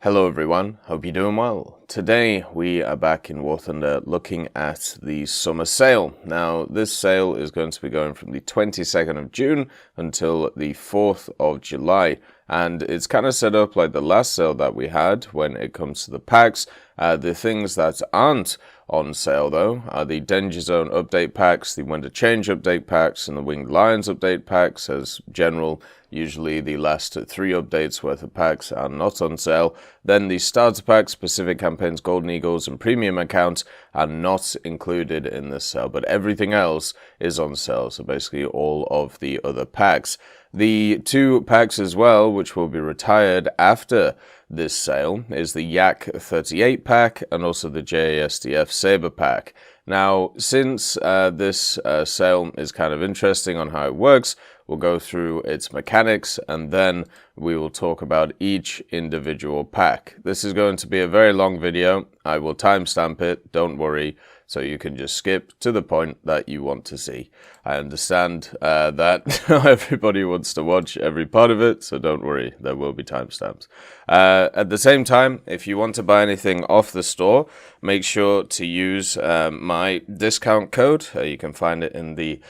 Hello everyone, hope you're doing well. Today we are back in War Thunder looking at the summer sale. Now this sale is going to be going from the 22nd of June until the 4th of July. And it's kind of set up like the last sale that we had when it comes to the packs. The things that aren't on sale though are the Danger Zone update packs, the Winter Change update packs, and the Winged Lions update packs. As general, usually the last 3 updates worth of packs are not on sale. Then the starter packs, Pacific Campaigns, Golden Eagles, and premium accounts are not included in this sale, but everything else is on sale, so basically all of the other packs. The 2 packs as well, which will be retired after this sale, is the Yak-38 pack and also the JASDF Saber pack. Now, since this sale is kind of interesting on how it works, we'll go through its mechanics and then we will talk about each individual pack. This is going to be a very long video. I will timestamp it, don't worry, so you can just skip to the point that you want to see. I understand that not everybody wants to watch every part of it, so don't worry, there will be timestamps. At the same time, if you want to buy anything off the store, make sure to use my discount code. You can find it in the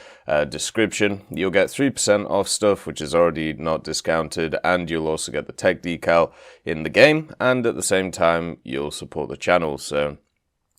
description. You'll get 3% off stuff which is already not discounted, and you'll also get the tech decal in the game, and at the same time you'll support the channel. So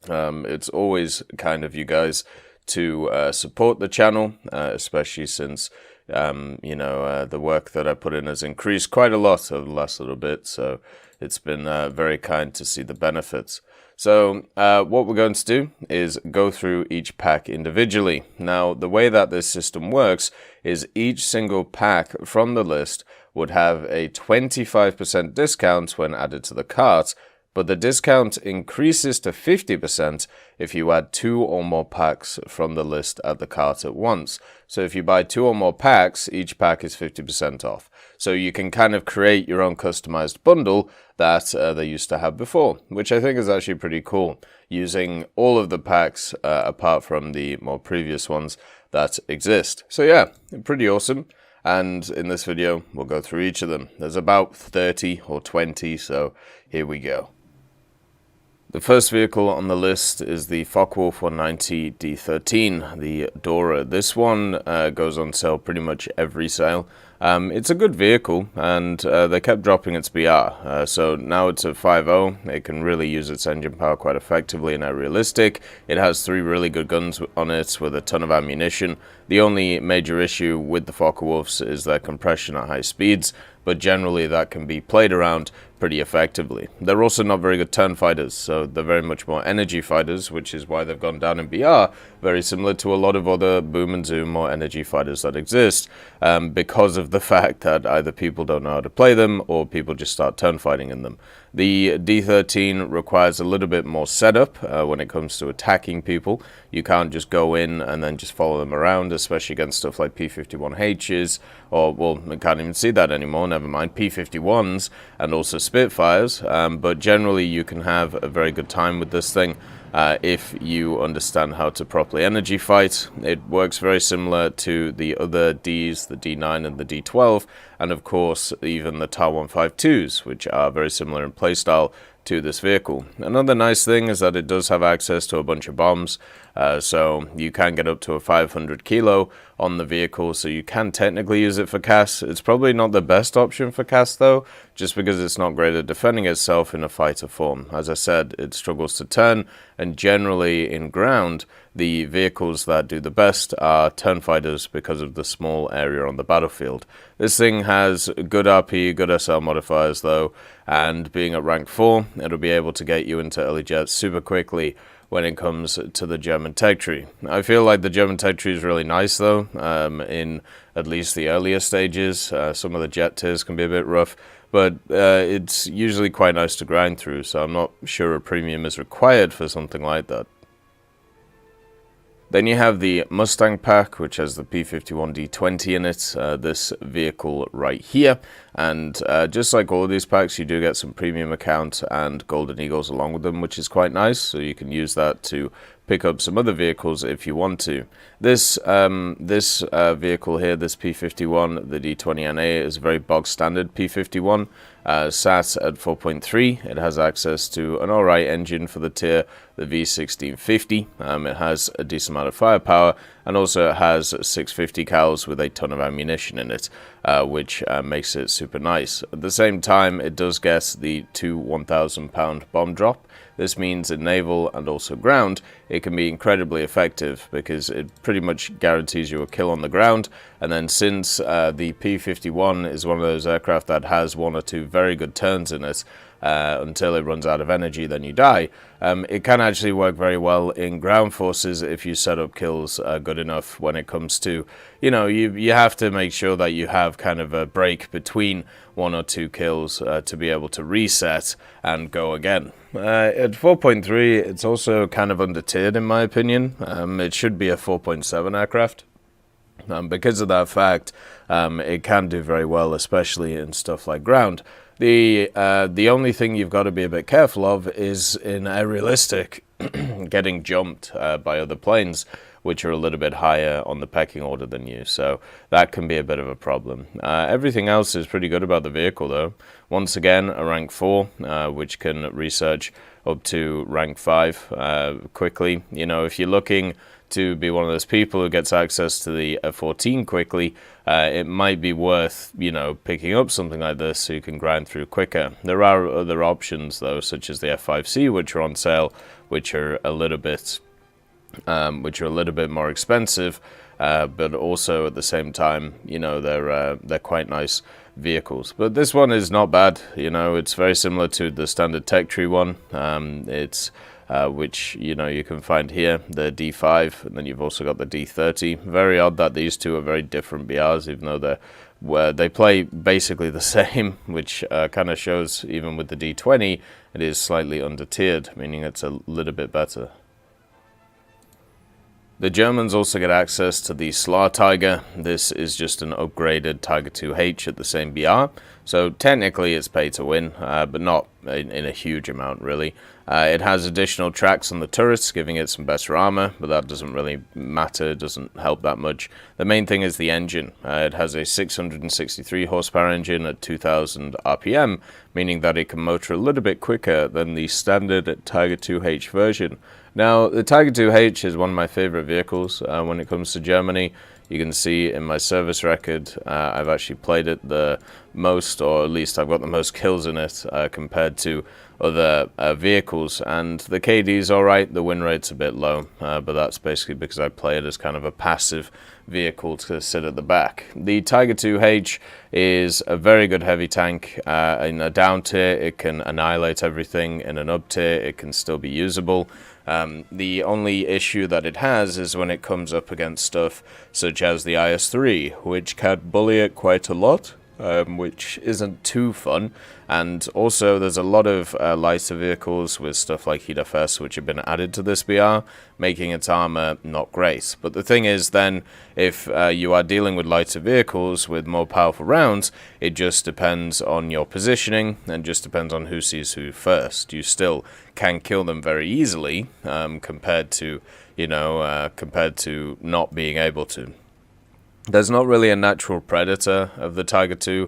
it's always kind of you guys to support the channel, especially since the work that I put in has increased quite a lot over the last little bit, so it's been very kind to see the benefits. So what we're going to do is go through each pack individually. Now, the way that this system works is each single pack from the list would have a 25% discount when added to the cart, but the discount increases to 50% if you add 2 or more packs from the list at the cart at once. So if you buy 2 or more packs, each pack is 50% off. So you can kind of create your own customized bundle that they used to have before, which I think is actually pretty cool, using all of the packs apart from the more previous ones that exist. So yeah, pretty awesome. And in this video, we'll go through each of them. There's about 30 or 20, so here we go. The first vehicle on the list is the Focke-Wulf 190 D13, the Dora. This one goes on sale pretty much every sale. It's a good vehicle, and they kept dropping its BR. So now it's a 5.0. It can really use its engine power quite effectively and realistic. It has 3 really good guns on it with a ton of ammunition. The only major issue with the Focke-Wulfs is their compression at high speeds, but generally that can be played around pretty effectively. They're also not very good turn fighters, so they're very much more energy fighters, which is why they've gone down in BR, very similar to a lot of other boom and zoom or energy fighters that exist, because of the fact that either people don't know how to play them or people just start turn fighting in them. The D13 requires a little bit more setup when it comes to attacking people. You can't just go in and then just follow them around, especially against stuff like P51Hs, or, well, I can't even see that anymore, never mind, P51s, and also Spitfires, but generally you can have a very good time with this thing. If you understand how to properly energy fight. It works very similar to the other Ds, the D9 and the D12, and of course even the TAR 152s, which are very similar in playstyle to this vehicle. Another nice thing is that it does have access to a bunch of bombs, so you can get up to a 500 kilo on the vehicle, so you can technically use it for CAS. It's probably not the best option for CAS though, just because it's not great at defending itself in a fighter form. As I said, it struggles to turn, and generally in ground, the vehicles that do the best are turn fighters because of the small area on the battlefield. This thing has good RP, good SL modifiers though, and being at rank 4, it'll be able to get you into early jets super quickly when it comes to the German tech tree. I feel like the German tech tree is really nice though, in at least the earlier stages. Some of the jet tiers can be a bit rough, but it's usually quite nice to grind through, so I'm not sure a premium is required for something like that. Then you have the Mustang pack, which has the P51D20 in it, this vehicle right here. And just like all of these packs, you do get some premium account and Golden Eagles along with them, which is quite nice. So you can use that to pick up some other vehicles if you want to. This vehicle here, this P51, the D20NA, is a very bog standard P51. sat at 4.3. It has access to an alright engine for the tier, the V1650. It has a decent amount of firepower, and also it has 650 cals with a ton of ammunition in it, which makes it super nice. At the same time, it does get the 2 1,000-pound bomb drop. This means in naval and also ground, it can be incredibly effective because it pretty much guarantees you a kill on the ground. And then since the P-51 is one of those aircraft that has 1 or 2 very good turns in it, until it runs out of energy, then you die. It can actually work very well in ground forces if you set up kills good enough when it comes to, you have to make sure that you have kind of a break between 1 or 2 kills to be able to reset and go again. At 4.3, it's also kind of under-tiered in my opinion. It should be a 4.7 aircraft. Because of that fact, it can do very well, especially in stuff like ground. The only thing you've got to be a bit careful of is in aerialistic getting jumped by other planes, which are a little bit higher on the pecking order than you, so that can be a bit of a problem. Everything else is pretty good about the vehicle though. Once again, a rank 4, which can research up to rank 5 quickly. If you're looking to be one of those people who gets access to the F-14 quickly, it might be worth, picking up something like this so you can grind through quicker. There are other options though, such as the F-5C, which are on sale, which are a little bit more expensive, but also at the same time, they're quite nice vehicles. But this one is not bad. It's very similar to the standard tech tree one. It's which you can find here, the D5, and then you've also got the D30. Very odd that these two are very different BRs, even though they play basically the same, which kind of shows even with the D20 it is slightly under-tiered, meaning it's a little bit better. The Germans also get access to the Sla Tiger. This is just an upgraded Tiger II-H at the same BR, so technically it's pay to win, but not in a huge amount really. It has additional tracks on the turrets, giving it some better armor, but that doesn't really matter, doesn't help that much. The main thing is the engine. It has a 663 horsepower engine at 2,000 RPM, meaning that it can motor a little bit quicker than the standard Tiger II-H version. Now, the Tiger II-H is one of my favorite vehicles when it comes to Germany. You can see in my service record, I've actually played it the most, or at least I've got the most kills in it compared to other vehicles, and the KD is alright, the win rate's a bit low, but that's basically because I play it as kind of a passive vehicle to sit at the back. The Tiger II-H is a very good heavy tank. In a down tier it can annihilate everything, in an up tier it can still be usable. The only issue that it has is when it comes up against stuff such as the IS-3, which can bully it quite a lot, which isn't too fun. And also there's a lot of lighter vehicles with stuff like Heat FS which have been added to this BR, making its armor not great. But the thing is then, if you are dealing with lighter vehicles with more powerful rounds, it just depends on your positioning and just depends on who sees who first. You still can kill them very easily compared to not being able to. There's not really a natural predator of the Tiger II.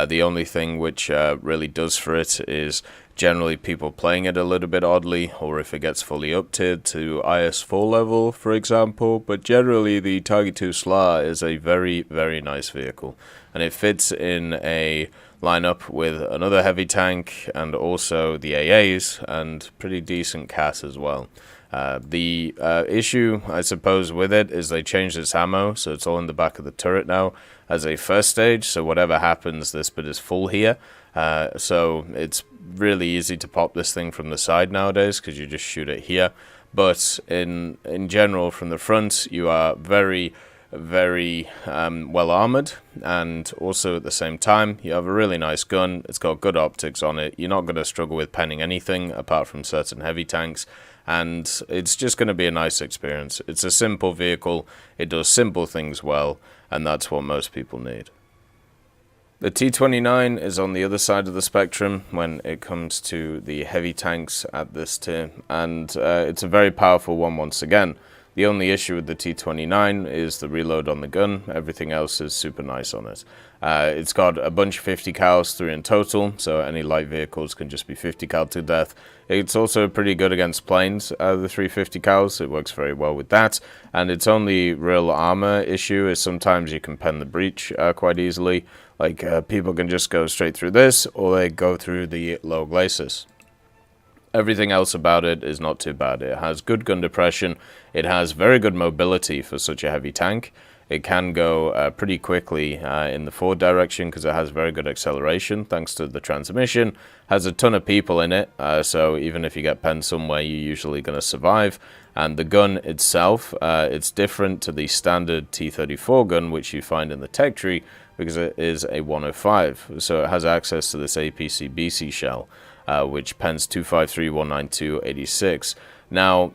The only thing which really does for it is generally people playing it a little bit oddly, or if it gets fully up-tiered to IS-4 level, for example. But generally, the Tiger II Sla is a very, very nice vehicle, and it fits in a lineup with another heavy tank and also the AAs and pretty decent CAS as well. The issue, I suppose, with it is they changed its ammo, so it's all in the back of the turret now as a first stage, so whatever happens, this bit is full here. So it's really easy to pop this thing from the side nowadays because you just shoot it here. But in general, from the front, you are very well armored, and also at the same time you have a really nice gun. It's got good optics on it. You're not going to struggle with penning anything apart from certain heavy tanks, and it's just going to be a nice experience. It's a simple vehicle, it does simple things well, and that's what most people need. The T-29 is on the other side of the spectrum when it comes to the heavy tanks at this tier, and it's a very powerful one once again. The only issue with the T29 is the reload on the gun. Everything else is super nice on it. It's got a bunch of 50 cals, 3 in total, so any light vehicles can just be 50 cal to death. It's also pretty good against planes, the 350 cals. It works very well with that. And its only real armor issue is sometimes you can pen the breach quite easily. Like, people can just go straight through this, or they go through the low glacis. Everything else about it is not too bad. It has good gun depression. It has very good mobility for such a heavy tank. It can go pretty quickly in the forward direction because it has very good acceleration thanks to the transmission. Has a ton of people in it, so even if you get penned somewhere, you're usually going to survive. And the gun itself, it's different to the standard T-34 gun, which you find in the tech tree, because it is a 105. So it has access to this APC-BC shell, which pens 253, 192, 86. Now,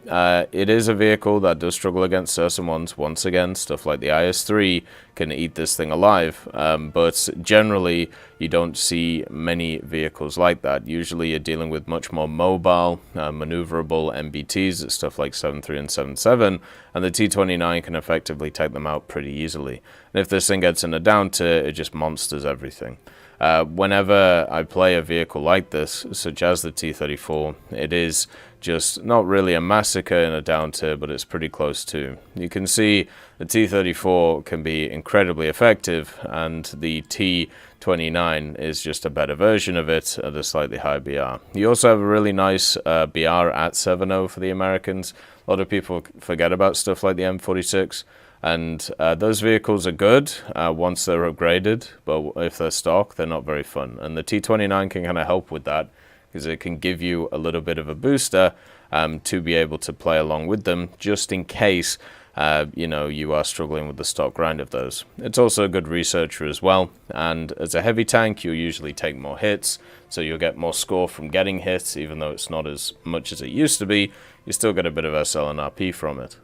it is a vehicle that does struggle against certain ones. Once again, stuff like the IS-3 can eat this thing alive, but generally you don't see many vehicles like that. Usually you're dealing with much more mobile, maneuverable MBTs, stuff like 7.3 and 7.7, and the T-29 can effectively take them out pretty easily. And if this thing gets in a down tier, it just monsters everything. Whenever I play a vehicle like this, such as the T-34, it is just not really a massacre in a down tier, but it's pretty close to. You can see the T-34 can be incredibly effective, and the T-29 is just a better version of it at a slightly higher BR. You also have a really nice BR at 7.0 for the Americans. A lot of people forget about stuff like the M46. And those vehicles are good once they're upgraded, but if they're stock, they're not very fun. And the T29 can kind of help with that, because it can give you a little bit of a booster to be able to play along with them, just in case you are struggling with the stock grind of those. It's also a good researcher as well, and as a heavy tank, you'll usually take more hits, so you'll get more score from getting hits, even though it's not as much as it used to be. You still get a bit of SL and RP from it.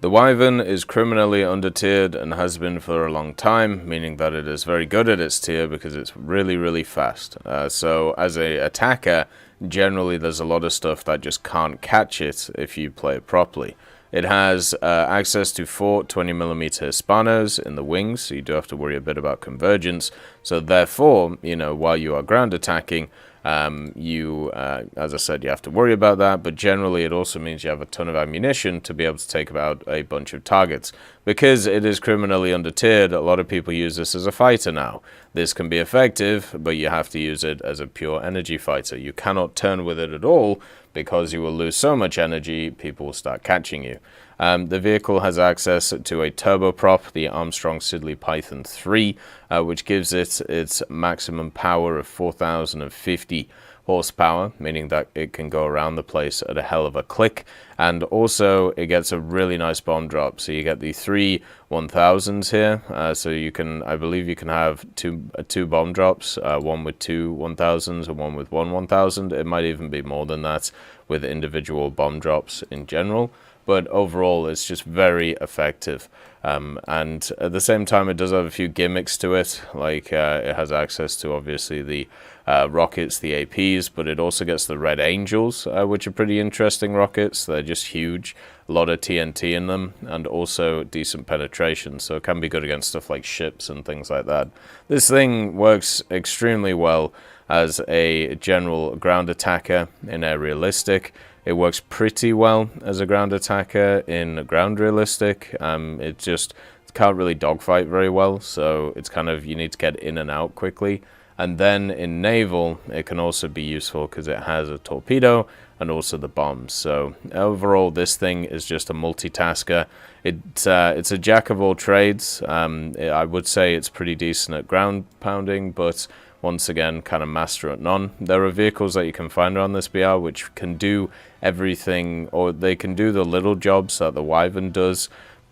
The Wyvern is criminally under-tiered and has been for a long time, meaning that it is very good at its tier because it's really, really fast. So as an attacker, generally there's a lot of stuff that just can't catch it if you play it properly. It has access to 4 20mm Hispanos in the wings, so you do have to worry a bit about convergence. So therefore, while you are ground attacking, as I said, you have to worry about that, but generally it also means you have a ton of ammunition to be able to take out a bunch of targets. Because it is criminally under-tiered, a lot of people use this as a fighter now. This can be effective, but you have to use it as a pure energy fighter. You cannot turn with it at all, because you will lose so much energy, people will start catching you. The vehicle has access to a turboprop, the Armstrong Siddeley Python 3, which gives it its maximum power of 4,050 horsepower, meaning that it can go around the place at a hell of a click. And also it gets a really nice bomb drop, so you get the 3 1000s here, so you can, I believe you can have two bomb drops, one with 2 1000s and one with 1 1000. It might even be more than that with individual bomb drops in general, but overall it's just very effective. And at the same time, it does have a few gimmicks to it, like it has access to obviously the rockets, the APs, but it also gets the Red Angels, which are pretty interesting rockets. They're just huge, a lot of TNT in them, and also decent penetration, so it can be good against stuff like ships and things like that. This thing works extremely well as a general ground attacker in air realistic. It works pretty well as a ground attacker in ground realistic. It just can't really dogfight very well, so it's kind of, you need to get in and out quickly. And then in naval, it can also be useful because it has a torpedo and also the bombs. So overall, this thing is just a multitasker. It's a jack of all trades. I would say it's pretty decent at ground pounding, but once again, kind of master at none. There are vehicles that you can find around this BR which can do everything, or they can do the little jobs that the Wyvern does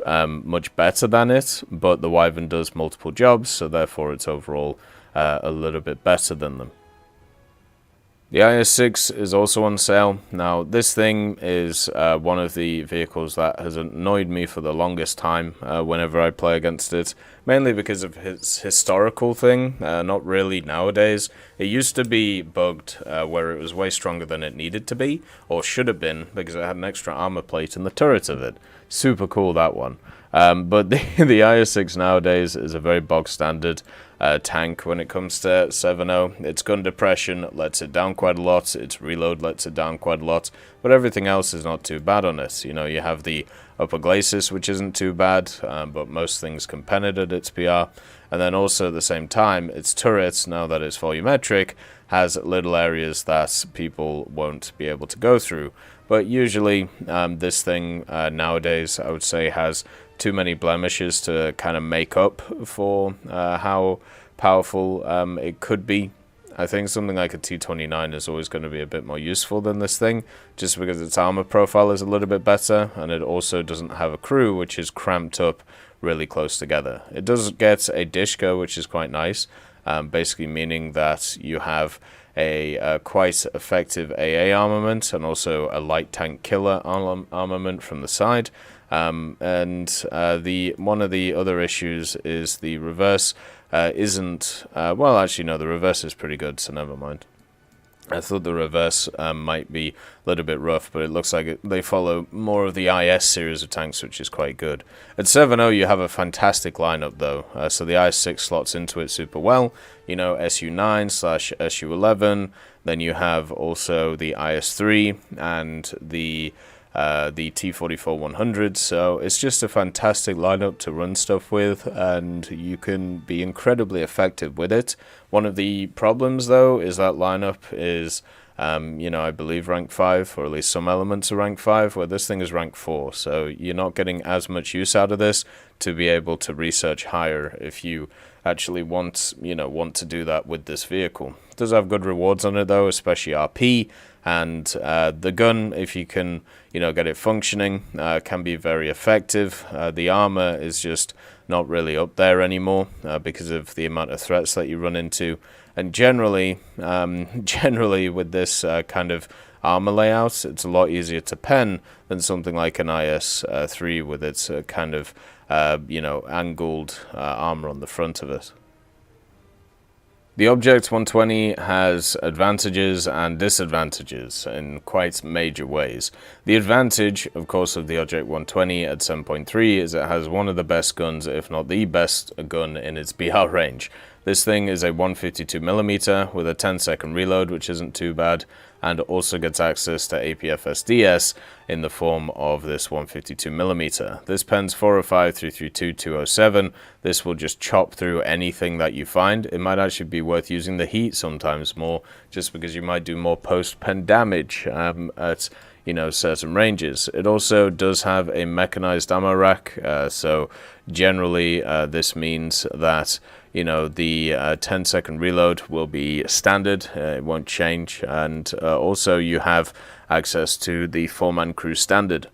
much better than it, but the Wyvern does multiple jobs, so therefore it's overall a little bit better than them. The IS-6 is also on sale. Now, this thing is one of the vehicles that has annoyed me for the longest time whenever I play against it, mainly because of his historical thing, not really nowadays. It used to be bugged where it was way stronger than it needed to be, or should have been, because it had an extra armor plate in the turret of it. Super cool, that one. But the IS-6 nowadays is a very bog standard tank when it comes to 7.0. Its gun depression lets it down quite a lot, its reload lets it down quite a lot, but everything else is not too bad on it. You know, you have the upper glacis, which isn't too bad, but most things can pen it at its PR. And then also at the same time, its turrets, now that it's volumetric, has little areas that people won't be able to go through. But usually this thing nowadays, I would say, has too many blemishes to kind of make up for how powerful it could be. I think something like a T29 is always going to be a bit more useful than this thing, just because its armor profile is a little bit better, and it also doesn't have a crew which is cramped up really close together. It does get a dishka, which is quite nice, basically meaning that you have a quite effective AA armament and also a light tank killer armament from the side. One of the other issues is the reverse isn't, well, actually no, the reverse is pretty good, so never mind. I thought the reverse might be a little bit rough, but it looks like they follow more of the IS series of tanks, which is quite good. At 7.0 you have a fantastic lineup though, so the IS-6 slots into it super well. You know, SU9/SU11, then you have also the IS-3 and the T-44-100, so it's just a fantastic lineup to run stuff with, and you can be incredibly effective with it. One of the problems, though, is that lineup is, you know, I believe rank 5, or at least some elements of rank 5, where this thing is rank 4, so you're not getting as much use out of this to be able to research higher if you actually want to do that with this vehicle. It does have good rewards on it, though, especially RP, and the gun, if you can, get it functioning, can be very effective. The armor is just not really up there anymore because of the amount of threats that you run into, and generally with this kind of armor layout, it's a lot easier to pen than something like an IS-3 with its kind of angled armor on the front of it. The Object 120 has advantages and disadvantages in quite major ways. The advantage, of course, of the Object 120 at 7.3 is it has one of the best guns, if not the best gun in its BR range. This thing is a 152mm with a 10-second reload, which isn't too bad, and also gets access to APFSDS in the form of this 152mm. This pens 405 332 207. This will just chop through anything that you find. It might actually be worth using the heat sometimes more, just because you might do more post-pen damage at certain ranges. It also does have a mechanized ammo rack, so generally this means that the 10-second reload will be standard, it won't change, and also you have access to the 4-man crew standard.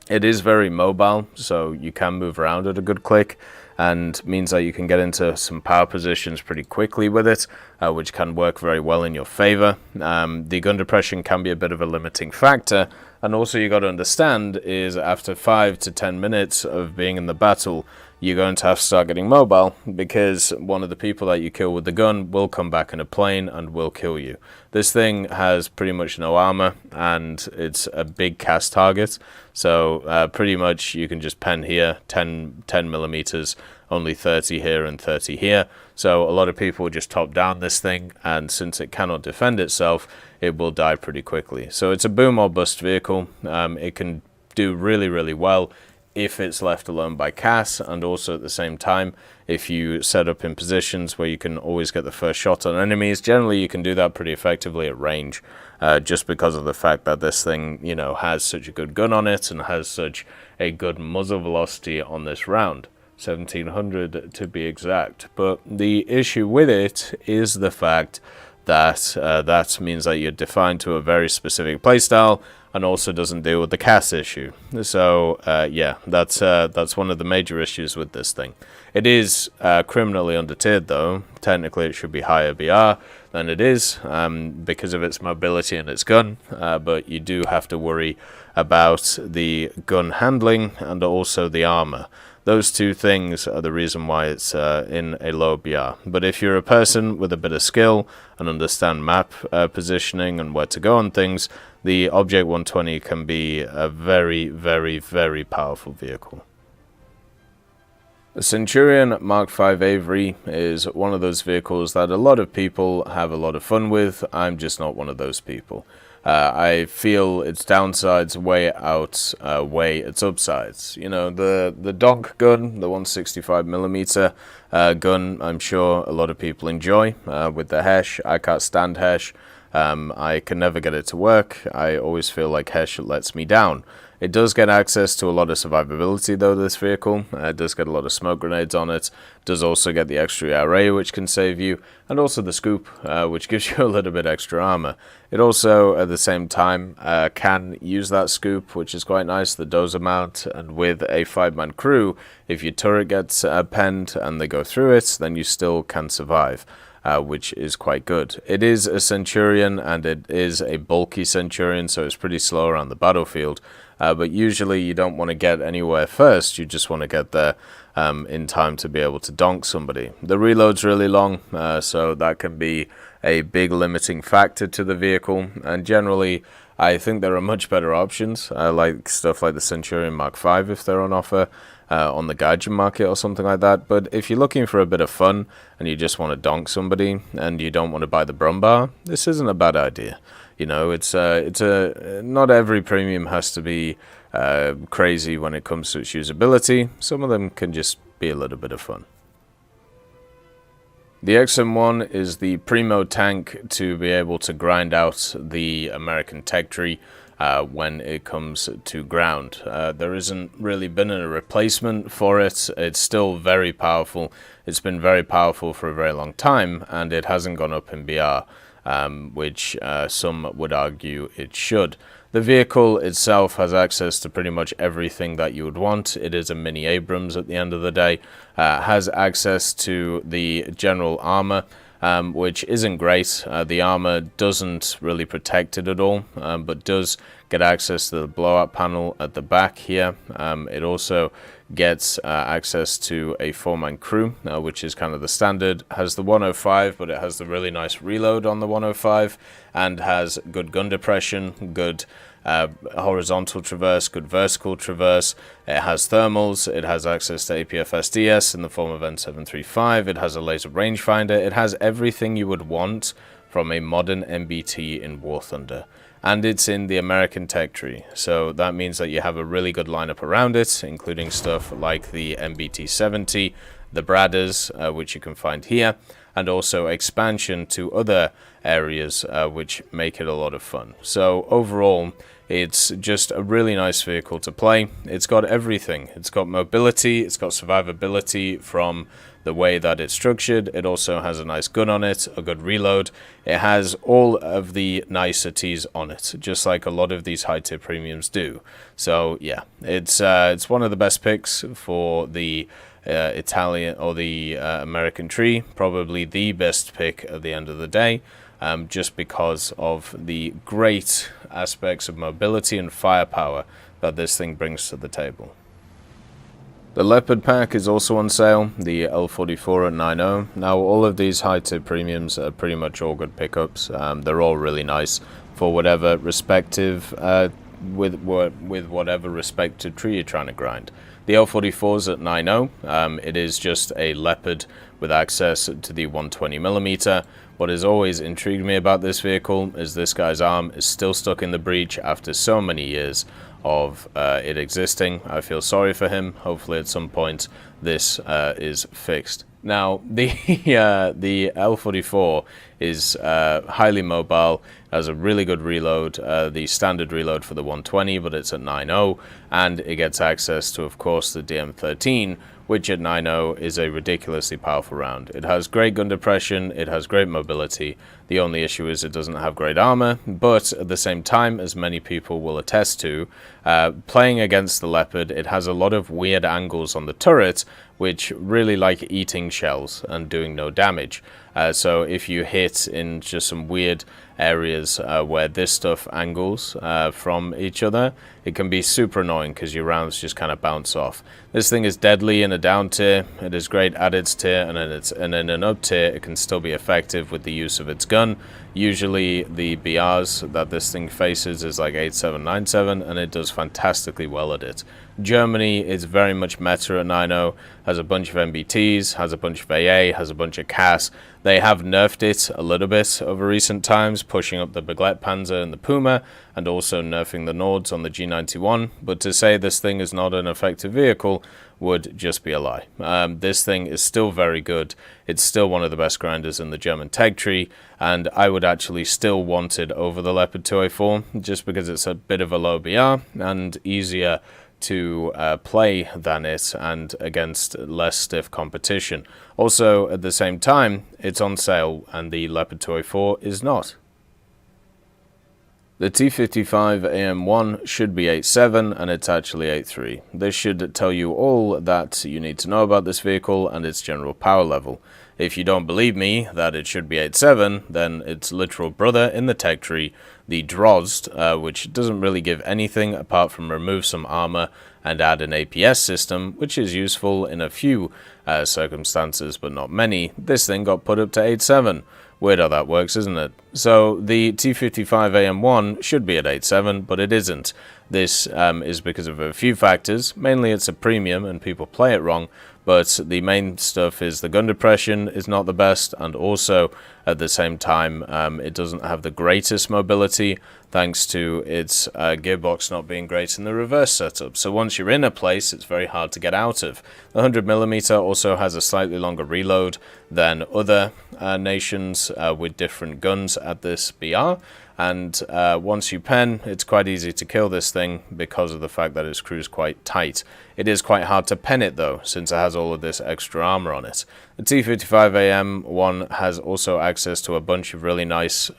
It is very mobile, so you can move around at a good click, and means that you can get into some power positions pretty quickly with it, which can work very well in your favor. The gun depression can be a bit of a limiting factor, and also you got to understand is after 5 to 10 minutes of being in the battle, you're going to have to start getting mobile, because one of the people that you kill with the gun will come back in a plane and will kill you. This thing has pretty much no armor, and it's a big cast target, so pretty much you can just pen here, 10 millimeters, only 30 here and 30 here. So a lot of people just top down this thing, and since it cannot defend itself, it will die pretty quickly. So it's a boom or bust vehicle. It can do really, really well if it's left alone by CAS, and also at the same time, if you set up in positions where you can always get the first shot on enemies. Generally, you can do that pretty effectively at range, just because of the fact that this thing, has such a good gun on it and has such a good muzzle velocity on this round. 1700 to be exact. But the issue with it is the fact that that means that you're defined to a very specific playstyle, and also doesn't deal with the CAS issue. So yeah, that's one of the major issues with this thing. It is criminally undertiered though. Technically it should be higher BR. than it is because of its mobility and its gun, but you do have to worry about the gun handling and also the armor. Those two things are the reason why it's in a low BR. But if you're a person with a bit of skill and understand map positioning and where to go on things, the Object 120 can be a very, very, very powerful vehicle. The Centurion Mark V AVRE is one of those vehicles that a lot of people have a lot of fun with. I'm just not one of those people. I feel its downsides outweigh its upsides. You know, the donk gun, the 165mm gun, I'm sure a lot of people enjoy with the HESH. I can't stand HESH. I can never get it to work. I always feel like HESH lets me down. It does get access to a lot of survivability though, this vehicle. It does get a lot of smoke grenades on it. Does also get the extra array, which can save you, and also the scoop, which gives you a little bit extra armor. It also, at the same time, can use that scoop, which is quite nice, the dozer mount, and with a 5-man crew, if your turret gets penned and they go through it, then you still can survive. Which is quite good. It is a Centurion, and it is a bulky Centurion, so it's pretty slow around the battlefield. But usually you don't want to get anywhere first, you just want to get there in time to be able to donk somebody. The reload's really long, so that can be a big limiting factor to the vehicle, and generally I think there are much better options, like stuff like the Centurion Mark V if they're on offer. On the Gaijin market or something like that. But if you're looking for a bit of fun and you just want to donk somebody and you don't want to buy the Brumbar, this isn't a bad idea. You know, not every premium has to be crazy when it comes to its usability. Some of them can just be a little bit of fun. The XM1 is the primo tank to be able to grind out the American tech tree when it comes to ground. There isn't really been a replacement for it. It's still very powerful. It's been very powerful for a very long time, and it hasn't gone up in BR, which some would argue it should. The vehicle itself has access to pretty much everything that you would want. It is a mini Abrams at the end of the day. Has access to the general armor, which isn't great. The armor doesn't really protect it at all, but does get access to the blowout panel at the back here. It also gets access to a 4-man crew, which is kind of the standard. Has the 105, but it has the really nice reload on the 105, and has good gun depression, good horizontal traverse, good vertical traverse. It has thermals, it has access to APF-SDS in the form of N735, it has a laser rangefinder, it has everything you would want from a modern MBT in War Thunder. And it's in the American tech tree, so that means that you have a really good lineup around it, including stuff like the MBT-70, the Bradders, which you can find here, and also expansion to other areas, which make it a lot of fun. So overall, it's just a really nice vehicle to play. It's got everything. It's got mobility, it's got survivability from the way that it's structured. It also has a nice gun on it, a good reload. It has all of the niceties on it, just like a lot of these high-tier premiums do. So yeah, it's one of the best picks for the Italian or the American tree. Probably the best pick at the end of the day. Just because of the great aspects of mobility and firepower that this thing brings to the table. The Leopard pack is also on sale, the L44 at 9.0. Now all of these high-tier premiums are pretty much all good pickups. They're all really nice for whatever respective, with whatever respective tree you're trying to grind. The L44's at 9.0. It is just a Leopard with access to the 120mm. What has always intrigued me about this vehicle is this guy's arm is still stuck in the breech after so many years of it existing. I feel sorry for him. Hopefully at some point this is fixed. Now the L44 is highly mobile, has a really good reload, the standard reload for the 120, but it's at 9.0, and it gets access to, of course, the DM13, which at 9.0 is a ridiculously powerful round. It has great gun depression, it has great mobility. The only issue is it doesn't have great armor, but at the same time, as many people will attest to, playing against the Leopard, it has a lot of weird angles on the turret, which really like eating shells and doing no damage. So if you hit in just some weird areas where this stuff angles from each other, it can be super annoying because your rounds just kind of bounce off. This thing is deadly in a down tier, it is great at its tier, and in an up tier it can still be effective with the use of its gun. Usually the BRs that this thing faces is like 8797, and it does fantastically well at it. Germany is very much meta at 9.0, has a bunch of MBTs, has a bunch of AA, has a bunch of CAS. They have nerfed it a little bit over recent times, pushing up the Baguette Panzer and the Puma, and also nerfing the Nords on the G91, but to say this thing is not an effective vehicle would just be a lie. This thing is still very good. It's still one of the best grinders in the German tech tree, and I would actually still want it over the Leopard 2A4, just because it's a bit of a low BR and easier to play than it, and against less stiff competition. Also, at the same time, it's on sale, and the Leopard 2A4 is not. The T55AM1 should be 8.7, and it's actually 8.3. This should tell you all that you need to know about this vehicle and its general power level. If you don't believe me that it should be 8.7, then its literal brother in the tech tree, the Drozd, which doesn't really give anything apart from remove some armor and add an APS system, which is useful in a few circumstances, but not many. This thing got put up to 8.7. Weird how that works, isn't it? So the T55AM1 should be at 8.7, but it isn't. This is because of a few factors. Mainly it's a premium and people play it wrong, but the main stuff is the gun depression is not the best, and also at the same time it doesn't have the greatest mobility thanks to its gearbox not being great in the reverse setup. So once you're in a place, it's very hard to get out of. The 100mm also has a slightly longer reload than other nations with different guns at this BR, and once you pen, it's quite easy to kill this thing because of the fact that it screws quite tight. It is quite hard to pen it though, since it has all of this extra armor on it. The T55AM1 has also access to a bunch of really nice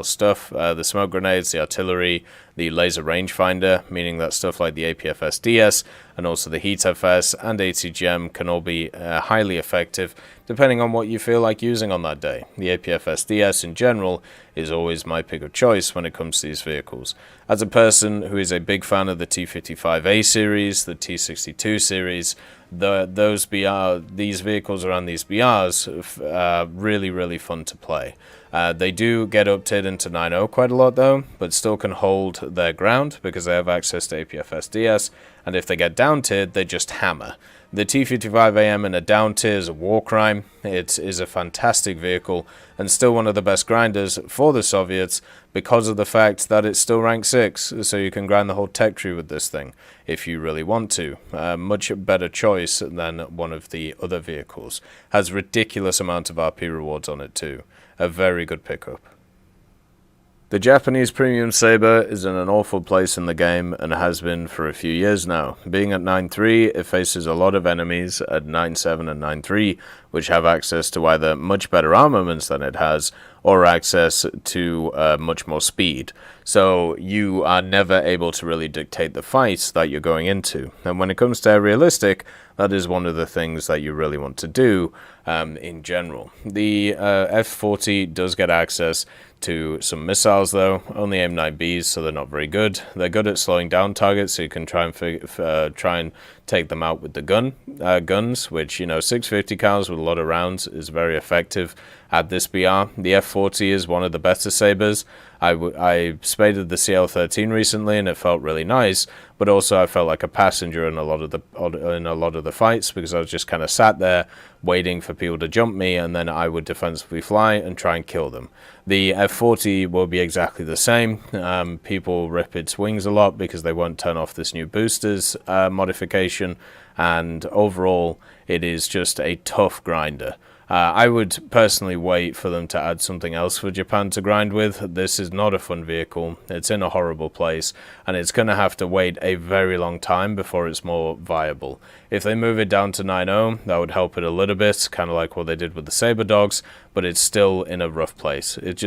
stuff, the smoke grenades, the artillery, the laser rangefinder, meaning that stuff like the APFS-DS and also the Heat FS and ATGM can all be highly effective depending on what you feel like using on that day. The APFS-DS in general is always my pick of choice when it comes to these vehicles. As a person who is a big fan of the T55A series, the T62 series, these vehicles around these BRs are really fun to play. They do get up-tiered into 9.0 quite a lot though, but still can hold their ground because they have access to APFS-DS, and if they get down-tiered, they just hammer. The T55AM in a down tier is a war crime. It is a fantastic vehicle and still one of the best grinders for the Soviets because of the fact that it's still rank 6, so you can grind the whole tech tree with this thing if you really want to. Much better choice than one of the other vehicles. Has ridiculous amount of RP rewards on it too. A very good pickup. The Japanese premium saber is in an awful place in the game and has been for a few years now. Being at 9.3, it faces a lot of enemies at 9.7 and 9.3, which have access to either much better armaments than it has, or access to much more speed. So you are never able to really dictate the fights that you're going into. And when it comes to realistic, that is one of the things that you really want to do in general. The F-40 does get access to some missiles though, only AIM-9Bs, so they're not very good. They're good at slowing down targets, so you can try and take them out with the guns, which, you know, 650 cals with a lot of rounds is very effective at this BR. The F-40 is one of the better sabers. I spaded the CL-13 recently and it felt really nice, but also I felt like a passenger in a lot of the fights because I was just kind of sat there waiting for people to jump me, and then I would defensively fly and try and kill them. The F-40 will be exactly the same. People rip its wings a lot because they won't turn off this new boosters modification, and overall it is just a tough grinder. I would personally wait for them to add something else for Japan to grind with. This is not a fun vehicle. It's in a horrible place, and it's going to have to wait a very long time before it's more viable. If they move it down to 9.0, that would help it a little bit, kind of like what they did with the Saber Dogs, but it's still in a rough place. It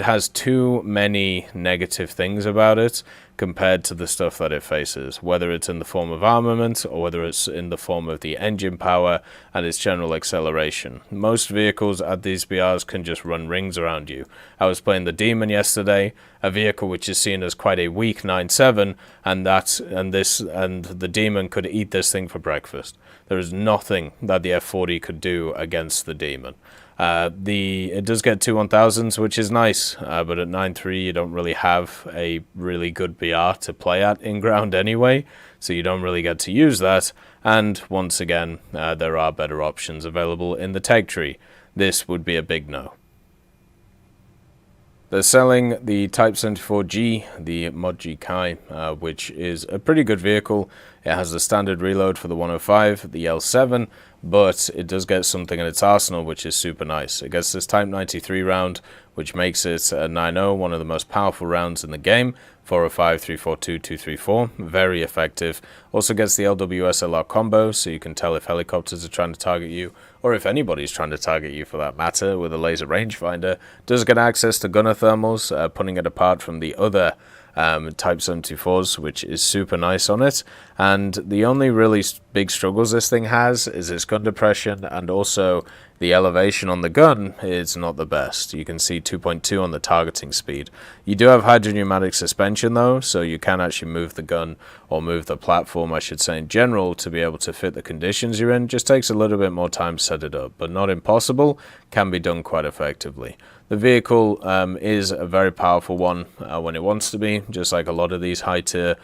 has too many negative things about it compared to the stuff that it faces, whether it's in the form of armament or whether it's in the form of the engine power and its general acceleration. Most vehicles at these BRs can just run rings around you. I was playing the Demon yesterday, a vehicle which is seen as quite a weak 9.7, and the Demon could eat this thing for breakfast. There is nothing that the F40 could do against the Demon. It does get two 1000s, which is nice, but at 9.3 you don't really have a really good BR to play at in ground anyway, so you don't really get to use that. And once again, there are better options available in the tech tree. This would be a big no. They're selling the Type 74G, the Mod G-Kai, which is a pretty good vehicle. It has the standard reload for the 105, the L7, but it does get something in its arsenal which is super nice. It gets this Type 93 round, which makes it a 9.0, one of the most powerful rounds in the game. 405, 342, 234, very effective. Also gets the LWS-LR combo, so you can tell if helicopters are trying to target you, or if anybody's trying to target you for that matter, with a laser rangefinder. Does get access to gunner thermals, putting it apart from the other Type 74s, which is super nice on it. And the only really big struggles this thing has is its gun depression, and also the elevation on the gun is not the best. You can see 2.2 on the targeting speed. You do have hydropneumatic suspension though, so you can actually move the gun, or move the platform I should say in general, to be able to fit the conditions you're in. Just takes a little bit more time to set it up, but not impossible. Can be done quite effectively. The vehicle is a very powerful one when it wants to be, just like a lot of these high-tier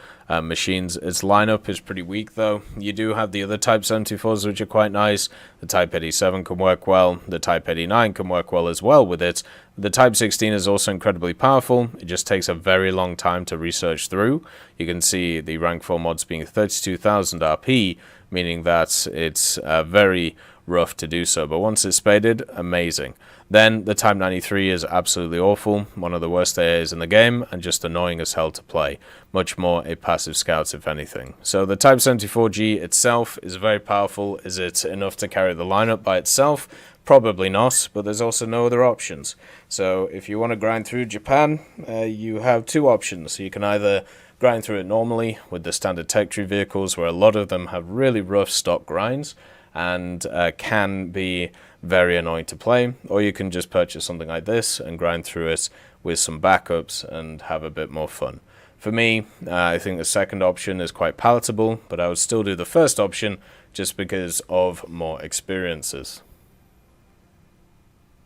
machines. Its lineup is pretty weak though. You do have the other Type 74s which are quite nice. The Type 87 can work well. The Type 89 can work well as well with it. The Type 16 is also incredibly powerful. It just takes a very long time to research through. You can see the rank 4 mods being 32,000 RP, meaning that it's very rough to do so, but once it's spaded, amazing. Then the Type 93 is absolutely awful, one of the worst AAs in the game, and just annoying as hell to play. Much more a passive scout if anything. So the Type 74G itself is very powerful. Is it enough to carry the lineup by itself? Probably not, but there's also no other options. So if you want to grind through Japan, you have two options. You can either grind through it normally with the standard tech tree vehicles, where a lot of them have really rough stock grinds and can be very annoying to play, or you can just purchase something like this and grind through it with some backups and have a bit more fun. For me, I think the second option is quite palatable, but I would still do the first option just because of more experiences.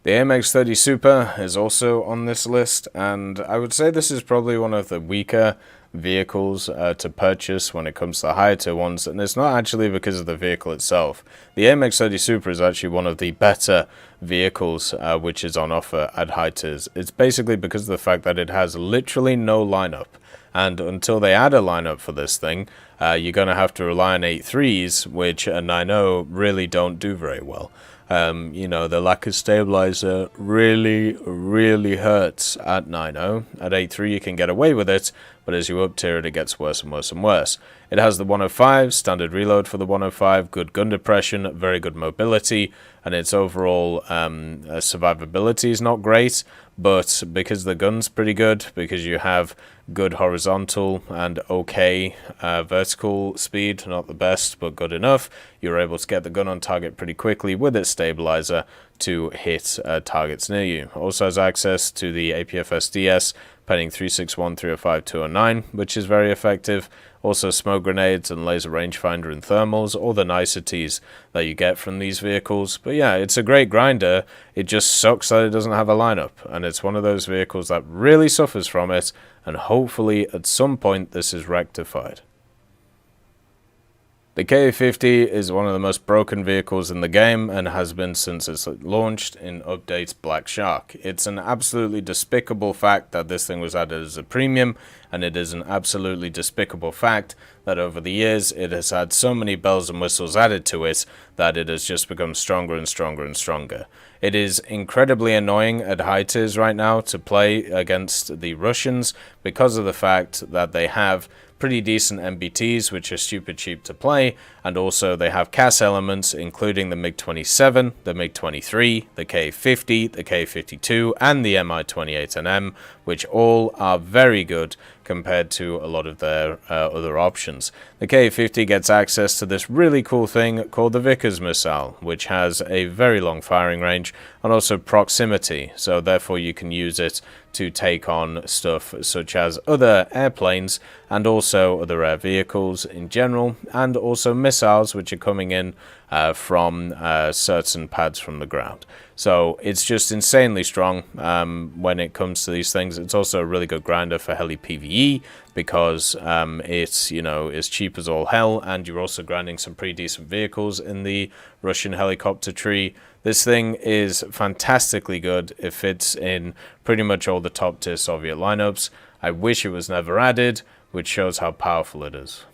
The AMX-30 Super is also on this list, and I would say this is probably one of the weaker vehicles to purchase when it comes to the higher tier ones, and it's not actually because of the vehicle itself. The AMX-30 Super is actually one of the better vehicles which is on offer at high tiers. It's basically because of the fact that it has literally no lineup, and until they add a lineup for this thing, you're going to have to rely on 8.3s, which a 9.0 really don't do very well. You know, the lack of stabilizer really hurts at 9.0. At 8.3 you can get away with it, but as you up tier it gets worse and worse and worse. It has the 105, standard reload for the 105, good gun depression, very good mobility, and its overall survivability is not great, but because the gun's pretty good, because you have good horizontal and okay vertical speed, not the best but good enough, you're able to get the gun on target pretty quickly with its stabilizer to hit targets near you. Also has access to the APFS-DS, penning 361, 305, 209, which is very effective. Also smoke grenades and laser rangefinder and thermals, all the niceties that you get from these vehicles. But yeah, it's a great grinder. It just sucks that it doesn't have a lineup, and it's one of those vehicles that really suffers from it, and hopefully at some point this is rectified. The Ka-50 is one of the most broken vehicles in the game and has been since it's launched in update Black Shark. It's an absolutely despicable fact that this thing was added as a premium, and it is an absolutely despicable fact that over the years it has had so many bells and whistles added to it that it has just become stronger and stronger and stronger. It is incredibly annoying at high tiers right now to play against the Russians because of the fact that they have pretty decent MBTs, which are stupid cheap to play, and also they have CAS elements, including the MiG-27, the MiG-23, the Ka-50, the Ka-52, and the Mi-28NM, which all are very good compared to a lot of their other options. The K50 gets access to this really cool thing called the Vickers missile, which has a very long firing range and also proximity, so therefore you can use it to take on stuff such as other airplanes and also other air vehicles in general, and also missiles which are coming in from certain pads from the ground. So it's just insanely strong when it comes to these things. It's also a really good grinder for heli PvE because it's, you know, it's cheap as all hell, and you're also grinding some pretty decent vehicles in the Russian helicopter tree. This thing is fantastically good. It fits in pretty much all the top tier Soviet lineups. I wish it was never added, which shows how powerful it is.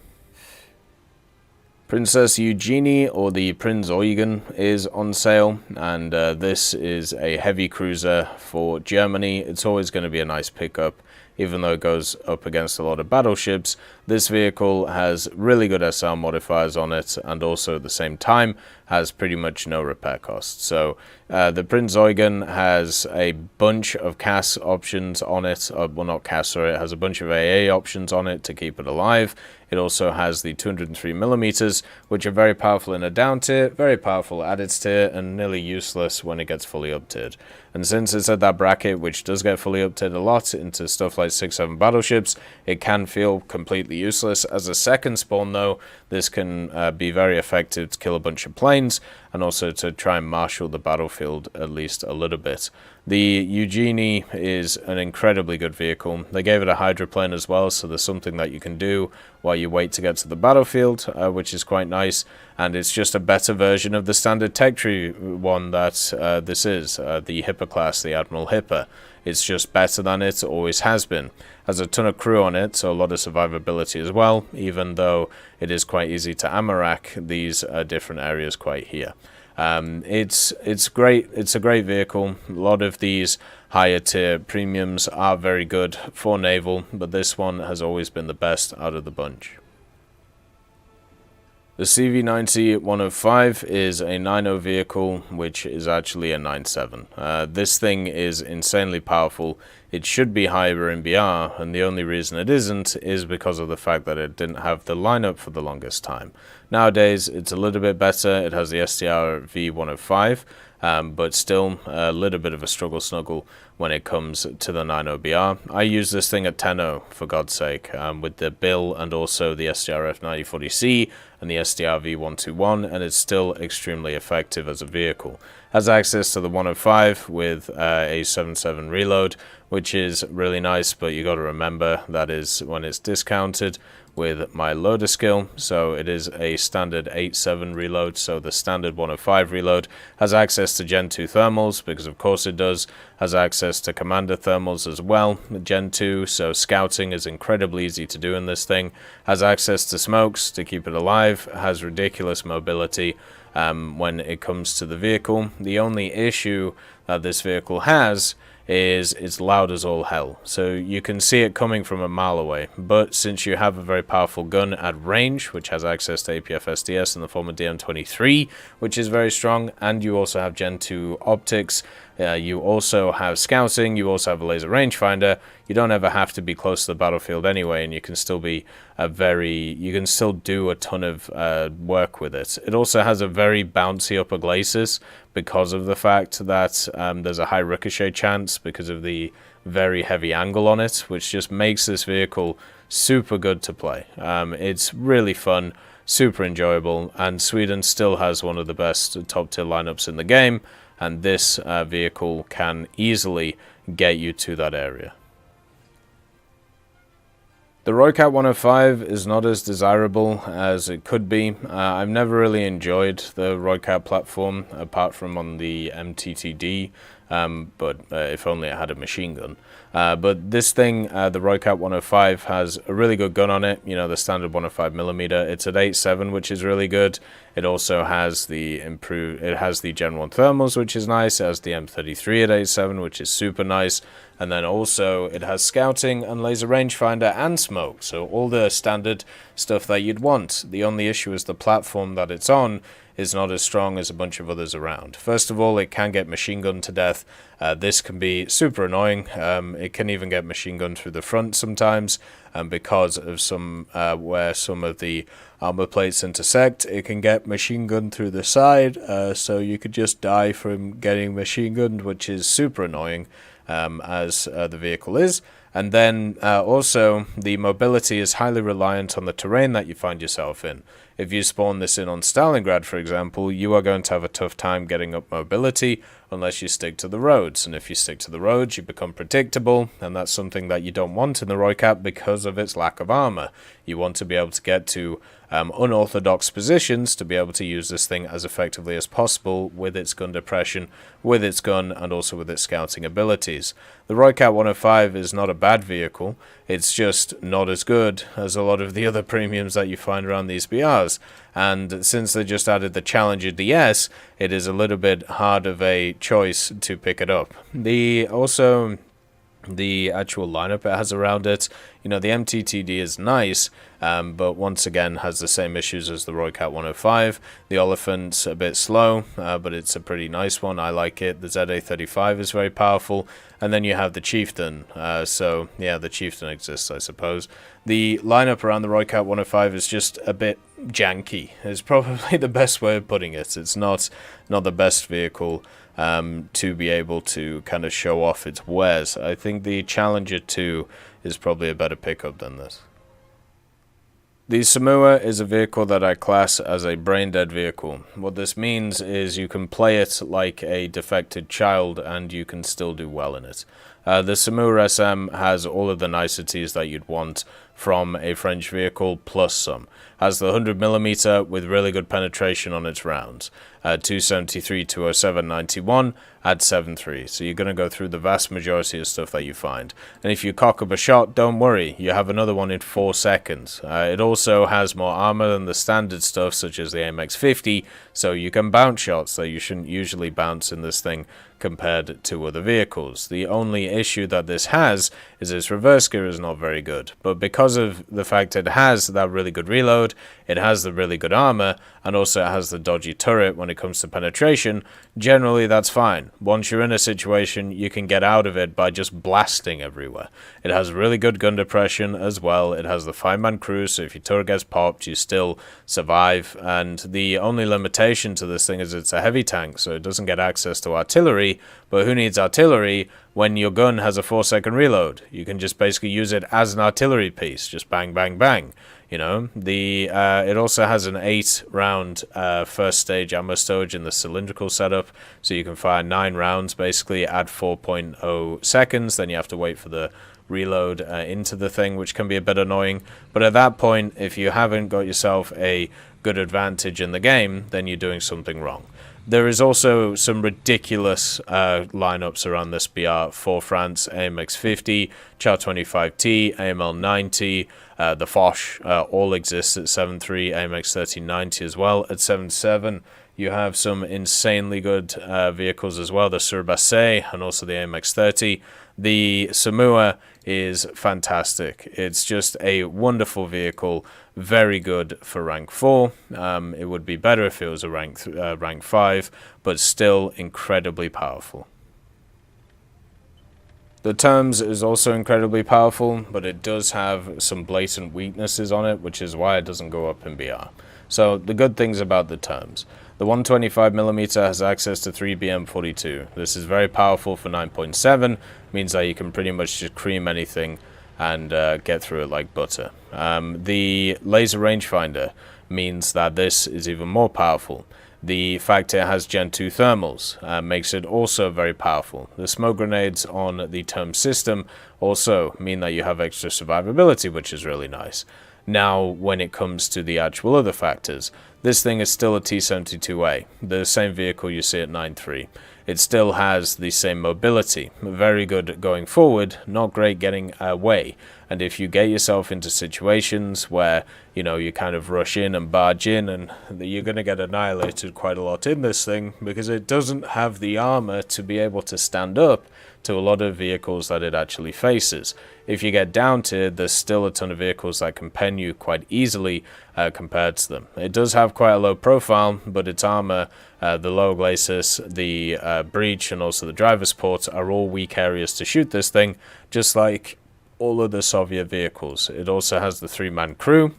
Princess Eugenie, or the Prinz Eugen, is on sale, and this is a heavy cruiser for Germany. It's always going to be a nice pickup, even though it goes up against a lot of battleships. This vehicle has really good SR modifiers on it, and also at the same time has pretty much no repair costs. So the Prinz Eugen has a bunch of CAS options on it, well, not CAS, sorry, it has a bunch of AA options on it to keep it alive. It also has the 203mm, which are very powerful in a down tier, very powerful at its tier, and nearly useless when it gets fully up tiered. And since it's at that bracket, which does get fully up tiered a lot into stuff like 6-7 battleships, it can feel completely useless. As a second spawn though, this can be very effective to kill a bunch of planes, and also to try and marshal the battlefield at least a little bit. The Eugenie is an incredibly good vehicle. They gave it a hydroplane as well, so there's something that you can do while you wait to get to the battlefield, which is quite nice. And it's just a better version of the standard tech tree one that this is, the Hipper class, the Admiral Hipper. It's just better than it always has been. Has a ton of crew on it, so a lot of survivability as well, even though it is quite easy to ammo rack these different areas quite here. It's great. It's a great vehicle. A lot of these higher tier premiums are very good for naval, but this one has always been the best out of the bunch. The CV90-105 is a 9.0 vehicle, which is actually a 9.7. This thing is insanely powerful. It should be higher in BR, and the only reason it isn't is because of the fact that it didn't have the lineup for the longest time. Nowadays, it's a little bit better. It has the SDR V105, but still a little bit of a struggle snuggle when it comes to the 9.0 BR. I use this thing at 10.0, for God's sake, with the Bill and also the SDR F9040C and the SDR V121, and it's still extremely effective as a vehicle. Has access to the 105 with a 7.7 reload, which is really nice, but you got to remember that is when it's discounted with my loader skill. So it is a standard 8.7 reload, so the standard 105 reload. Has access to Gen 2 thermals, because of course it does. Has access to commander thermals as well, Gen 2, so scouting is incredibly easy to do in this thing. Has access to smokes to keep it alive. Has ridiculous mobility when it comes to the vehicle. The only issue that this vehicle has is it's loud as all hell, so you can see it coming from a mile away, but since you have a very powerful gun at range, which has access to APF SDS in the form of DM23, which is very strong, and you also have Gen 2 optics, you also have scouting, you also have a laser rangefinder, you don't ever have to be close to the battlefield anyway, and you can still be you can still do a ton of work with it. It also has a very bouncy upper glacis because of the fact that there's a high ricochet chance because of the very heavy angle on it, which just makes this vehicle super good to play. It's really fun, super enjoyable, and Sweden still has one of the best top tier lineups in the game, and this vehicle can easily get you to that area. The Rooikat 105 is not as desirable as it could be. I've never really enjoyed the Rooikat platform, apart from on the MTTD, but if only it had a machine gun. But this thing, the Rooikat 105, has a really good gun on it, you know, the standard 105mm. It's at 8.7, which is really good. It also has the it has the Gen 1 thermals, which is nice. It has the M33 at 8.7, which is super nice. And then also it has scouting and laser rangefinder and smoke, so all the standard stuff that you'd want. The only issue is the platform that it's on is not as strong as a bunch of others around. First of all, it can get machine gunned to death This can be super annoying. It can even get machine gunned through the front sometimes, and because of where some of the armor plates intersect, it can get machine gunned through the side, so you could just die from getting machine gunned, which is super annoying, as the vehicle is. And then also, the mobility is highly reliant on the terrain that you find yourself in. If you spawn this in on Stalingrad, for example, you are going to have a tough time getting up mobility unless you stick to the roads. And if you stick to the roads, you become predictable, and that's something that you don't want in the Rooikat because of its lack of armor. You want to be able to get to unorthodox positions to be able to use this thing as effectively as possible with its gun depression, with its gun, and also with its scouting abilities. The Rooikat 105 is not a bad vehicle, it's just not as good as a lot of the other premiums that you find around these BRs. And since they just added the Challenger DS, it is a little bit hard of a choice to pick it up. The actual lineup it has around it, the MTTD is nice, but once again has the same issues as the Rooikat 105. The Oliphant's a bit slow, but it's a pretty nice one. I like it. The ZA35 is very powerful, and then you have the Chieftain. So yeah, the Chieftain exists, I suppose. The lineup around the Rooikat 105 is just a bit janky, is probably the best way of putting it. It's not the best vehicle to be able to kind of show off its wares. I think the Challenger 2 is probably a better pickup than this. The Somua is a vehicle that I class as a brain-dead vehicle. What this means is you can play it like a defected child and you can still do well in it. The Somua SM has all of the niceties that you'd want from a French vehicle, plus some. Has the 100mm with really good penetration on its rounds. 273, 207, 91 at 7.3. So you're going to go through the vast majority of stuff that you find. And if you cock up a shot, don't worry, you have another one in 4 seconds. It also has more armor than the standard stuff, such as the AMX-30, so you can bounce shots that you shouldn't usually bounce in this thing compared to other vehicles. The only issue that this has is its reverse gear is not very good, but because of the fact it has that really good reload, it has the really good armor, and also it has the dodgy turret when it comes to penetration, generally that's fine. Once you're in a situation, you can get out of it by just blasting everywhere. It has really good gun depression as well. It has the 5-man crew, so if your turret gets popped, you still survive, and the only limitation to this thing is it's a heavy tank, so it doesn't get access to artillery, but who needs artillery when your gun has a 4-second reload? You can just basically use it as an artillery piece, just bang, bang, bang. It also has an 8-round first stage ammo storage in the cylindrical setup, so you can fire 9 rounds basically at 4.0 seconds. Then you have to wait for the reload into the thing, which can be a bit annoying. But at that point, if you haven't got yourself a good advantage in the game, then you're doing something wrong. There is also some ridiculous lineups around this BR for France: AMX-30, Char 25T, AML-90, the Foch all exists at 7.3, AMX-30 90 as well at 7.7. You have some insanely good vehicles as well, the Surbase and also the AMX-30. The Somua is fantastic. It's just a wonderful vehicle, very good for rank 4. It would be better if it was a rank 5, but still incredibly powerful. The TURMS is also incredibly powerful, but it does have some blatant weaknesses on it, which is why it doesn't go up in BR. So the good things about the TURMS. The 125mm has access to 3 BM42. This is very powerful for 9.7, means that you can pretty much just cream anything and get through it like butter. The laser rangefinder means that this is even more powerful. The fact it has Gen 2 thermals makes it also very powerful. The smoke grenades on the TURMS system also mean that you have extra survivability, which is really nice. Now, when it comes to the actual other factors, this thing is still a T-72A, the same vehicle you see at 9.3. It still has the same mobility, very good going forward, not great getting away. And if you get yourself into situations where, you kind of rush in and barge in, and you're going to get annihilated quite a lot in this thing, because it doesn't have the armor to be able to stand up to a lot of vehicles that it actually faces. If you get down tiered, there's still a ton of vehicles that can pen you quite easily compared to them. It does have quite a low profile, but its armor, the low glacis, the breach, and also the driver support are all weak areas to shoot this thing, just like all of the Soviet vehicles. It also has the 3-man crew,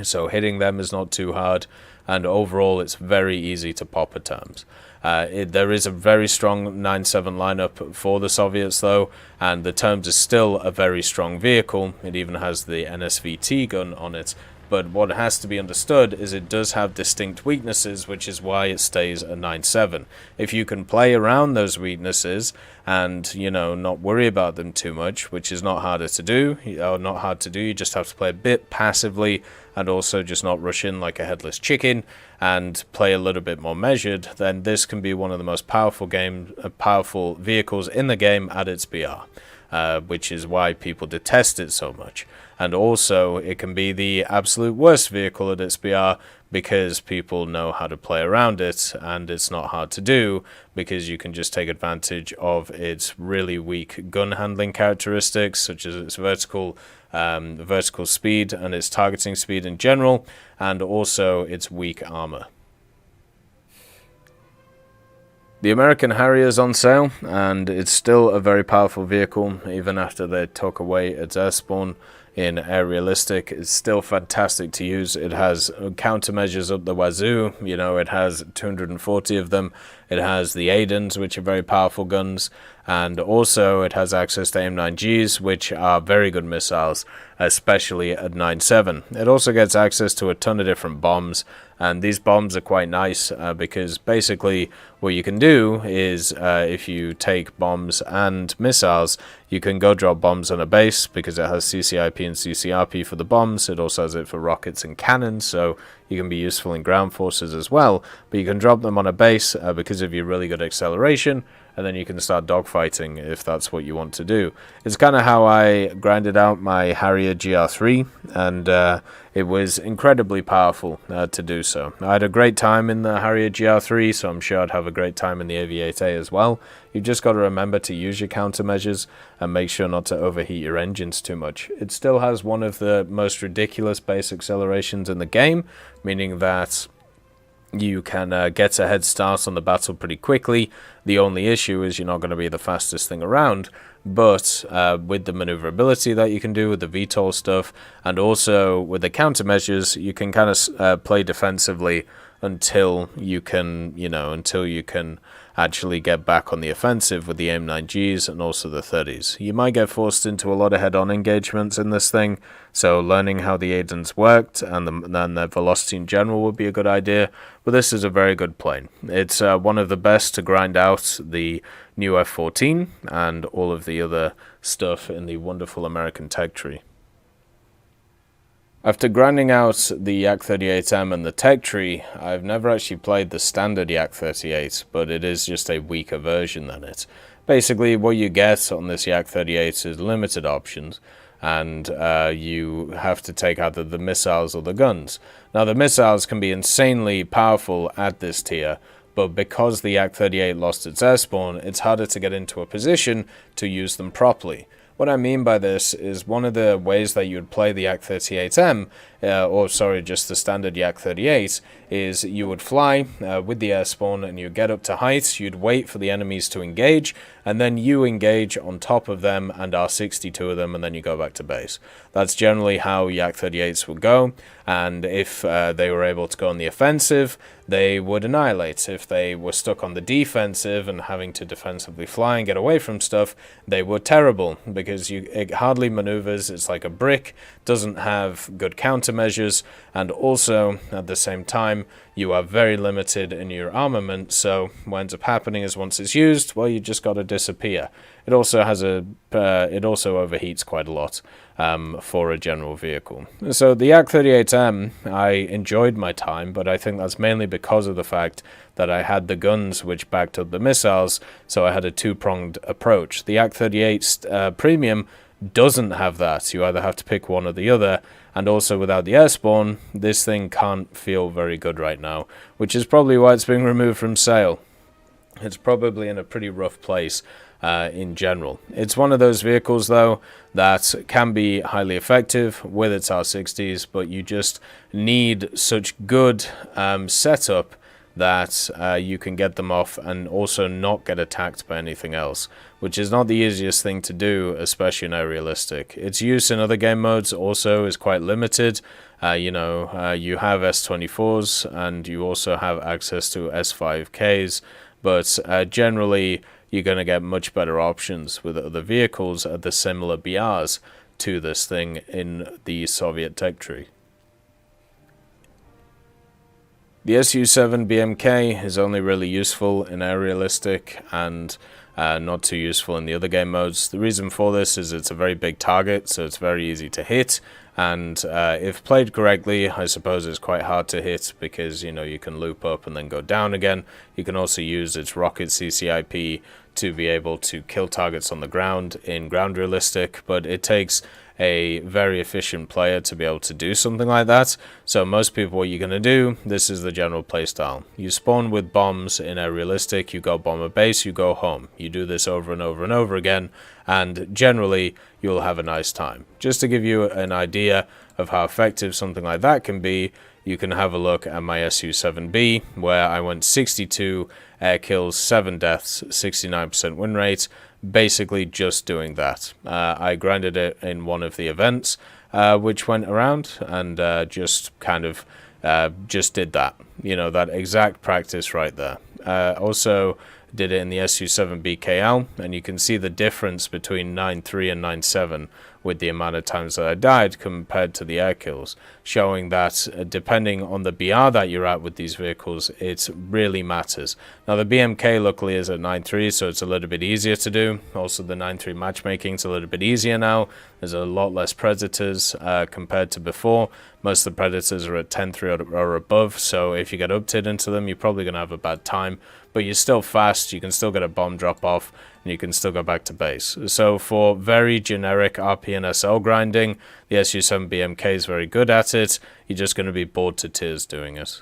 so hitting them is not too hard, and overall it's very easy to pop at TURMS. There is a very strong 9-7 lineup for the Soviets though, and the TURMS is still a very strong vehicle. It even has the NSVT gun on it, but what has to be understood is it does have distinct weaknesses, which is why it stays a 9-7. If you can play around those weaknesses and, you know, not worry about them too much, which is not harder to do, or not hard to do, you just have to play a bit passively and also just not rush in like a headless chicken and play a little bit more measured, then this can be one of the most powerful vehicles in the game at its BR, which is why people detest it so much. And also, it can be the absolute worst vehicle at its BR because people know how to play around it, and it's not hard to do because you can just take advantage of its really weak gun handling characteristics, such as its vertical speed and its targeting speed in general, and also its weak armor. The American Harrier is on sale, and it's still a very powerful vehicle even after they took away its air spawn. In Air Realistic, it's still fantastic to use. It has countermeasures up the wazoo, you know, it has 240 of them. It has the Aidens, which are very powerful guns, and also it has access to AIM-9Gs, which are very good missiles, especially at 9-7. It also gets access to a ton of different bombs, and these bombs are quite nice because basically what you can do is if you take bombs and missiles, you can go drop bombs on a base because it has CCIP and CCRP for the bombs. It also has it for rockets and cannons, so you can be useful in ground forces as well, but you can drop them on a base because of your really good acceleration, and then you can start dogfighting if that's what you want to do. It's kind of how I grinded out my Harrier GR3, and it was incredibly powerful to do so. I had a great time in the Harrier GR3, so I'm sure I'd have a great time in the AV-8A as well. You've just got to remember to use your countermeasures and make sure not to overheat your engines too much. It still has one of the most ridiculous base accelerations in the game, meaning that you can get a head start on the battle pretty quickly. The only issue is you're not going to be the fastest thing around, but with the maneuverability that you can do with the VTOL stuff, and also with the countermeasures, you can kind of play defensively until you can, actually get back on the offensive with the AIM-9Gs and also the 30s. You might get forced into a lot of head-on engagements in this thing, so learning how the Aidens worked and their velocity in general would be a good idea, but this is a very good plane. It's one of the best to grind out the new F-14 and all of the other stuff in the wonderful American tech tree. After grinding out the Yak-38M and the tech tree, I've never actually played the standard Yak-38, but it is just a weaker version than it. Basically, what you get on this Yak-38 is limited options, and you have to take either the missiles or the guns. Now, the missiles can be insanely powerful at this tier, but because the Yak-38 lost its air spawn, it's harder to get into a position to use them properly. What I mean by this is one of the ways that you would play the Yak-38M, just the standard Yak-38, is you would fly with the air spawn and you'd get up to heights, you'd wait for the enemies to engage, and then you engage on top of them and R62 of them, and then you go back to base. That's generally how Yak-38s would go, and if they were able to go on the offensive, they would annihilate. If they were stuck on the defensive and having to defensively fly and get away from stuff, they were terrible, because it hardly maneuvers, it's like a brick, doesn't have good countermeasures, and also, at the same time, you are very limited in your armament, so what ends up happening is once it's used, well, you just got to disappear. It also has it also overheats quite a lot for a general vehicle. So the Yak-38M, I enjoyed my time, but I think that's mainly because of the fact that I had the guns which backed up the missiles, so I had a two-pronged approach. The Yak-38 Premium doesn't have that. You either have to pick one or the other, and also without the air spawn, this thing can't feel very good right now, which is probably why it's being removed from sale. It's probably in a pretty rough place, in general. It's one of those vehicles, though, that can be highly effective with its R60s, but you just need such good setup that you can get them off and also not get attacked by anything else, which is not the easiest thing to do, especially in aerialistic. Its use in other game modes also is quite limited. You have S24s and you also have access to S5Ks, but generally you're going to get much better options with other vehicles at the similar BRs to this thing in the Soviet tech tree. The SU-7BMK is only really useful in aerialistic and not too useful in the other game modes. The reason for this is it's a very big target, so it's very easy to hit, and if played correctly, I suppose it's quite hard to hit because, you can loop up and then go down again. You can also use its rocket CCIP to be able to kill targets on the ground in ground realistic, but it takes a very efficient player to be able to do something like that. So most people, what you're going to do, this is the general playstyle. You spawn with bombs in a realistic, you go bomb a base, you go home. You do this over and over and over again, and generally you'll have a nice time. Just to give you an idea of how effective something like that can be, you can have a look at my SU-7B, where I went 62 air kills, 7 deaths, 69% win rate, basically just doing that. I grinded it in one of the events which went around, and just did that. That exact practice right there. Also did it in the SU-7BKL, and you can see the difference between 9.3 and 9.7 with the amount of times that I died compared to the air kills, showing that depending on the BR that you're at with these vehicles, it really matters. Now the BMK luckily is at 9.3, so it's a little bit easier to do. Also the 9.3 matchmaking is a little bit easier now. There's a lot less predators compared to before. Most of the predators are at 10.3 or above, so if you get upted into them, you're probably going to have a bad time, but you're still fast, you can still get a bomb drop off, and you can still go back to base. So for very generic RP and SL grinding, the SU-7BMK is very good at it. You're just going to be bored to tears doing it.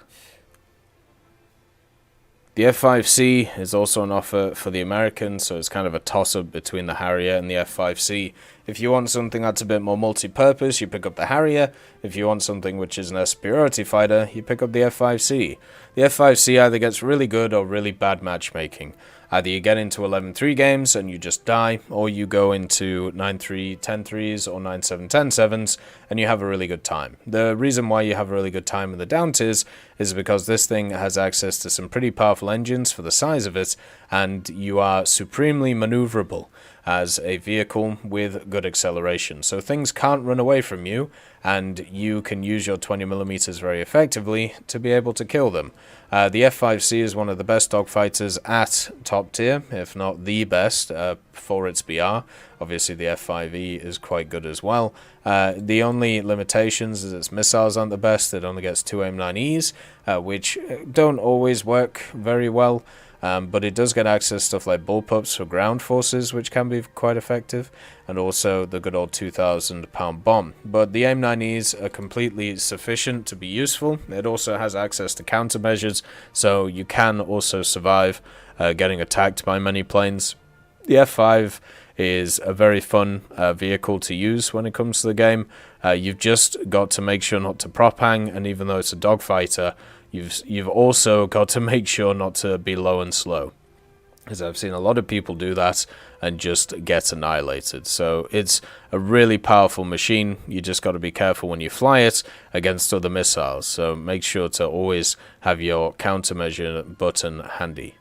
The F5C is also an offer for the Americans, so it's kind of a toss-up between the Harrier and the F5C. If you want something that's a bit more multi-purpose, you pick up the Harrier. If you want something which is a superiority fighter, you pick up the F5C. The F5C either gets really good or really bad matchmaking. Either you get into 11-3 games and you just die, or you go into 9-3, 10-3s or 9-7, 10-7s and you have a really good time. The reason why you have a really good time in the down tiers is because this thing has access to some pretty powerful engines for the size of it, and you are supremely maneuverable as a vehicle with good acceleration. So things can't run away from you, and you can use your 20mm very effectively to be able to kill them. The F5C is one of the best dogfighters at top tier, if not the best, for its BR. Obviously the F5E is quite good as well. The only limitations is its missiles aren't the best. It only gets 2 AIM-9Es, which don't always work very well. But it does get access to stuff like bullpups for ground forces, which can be quite effective, and also the good old 2,000-pound bomb. But the AIM-9Es are completely sufficient to be useful. It also has access to countermeasures, so you can also survive getting attacked by many planes. The F5 is a very fun vehicle to use when it comes to the game. You've just got to make sure not to prop hang, and even though it's a dogfighter, you've also got to make sure not to be low and slow, because I've seen a lot of people do that and just get annihilated. So it's a really powerful machine. You just got to be careful when you fly it against other missiles. So make sure to always have your countermeasure button handy.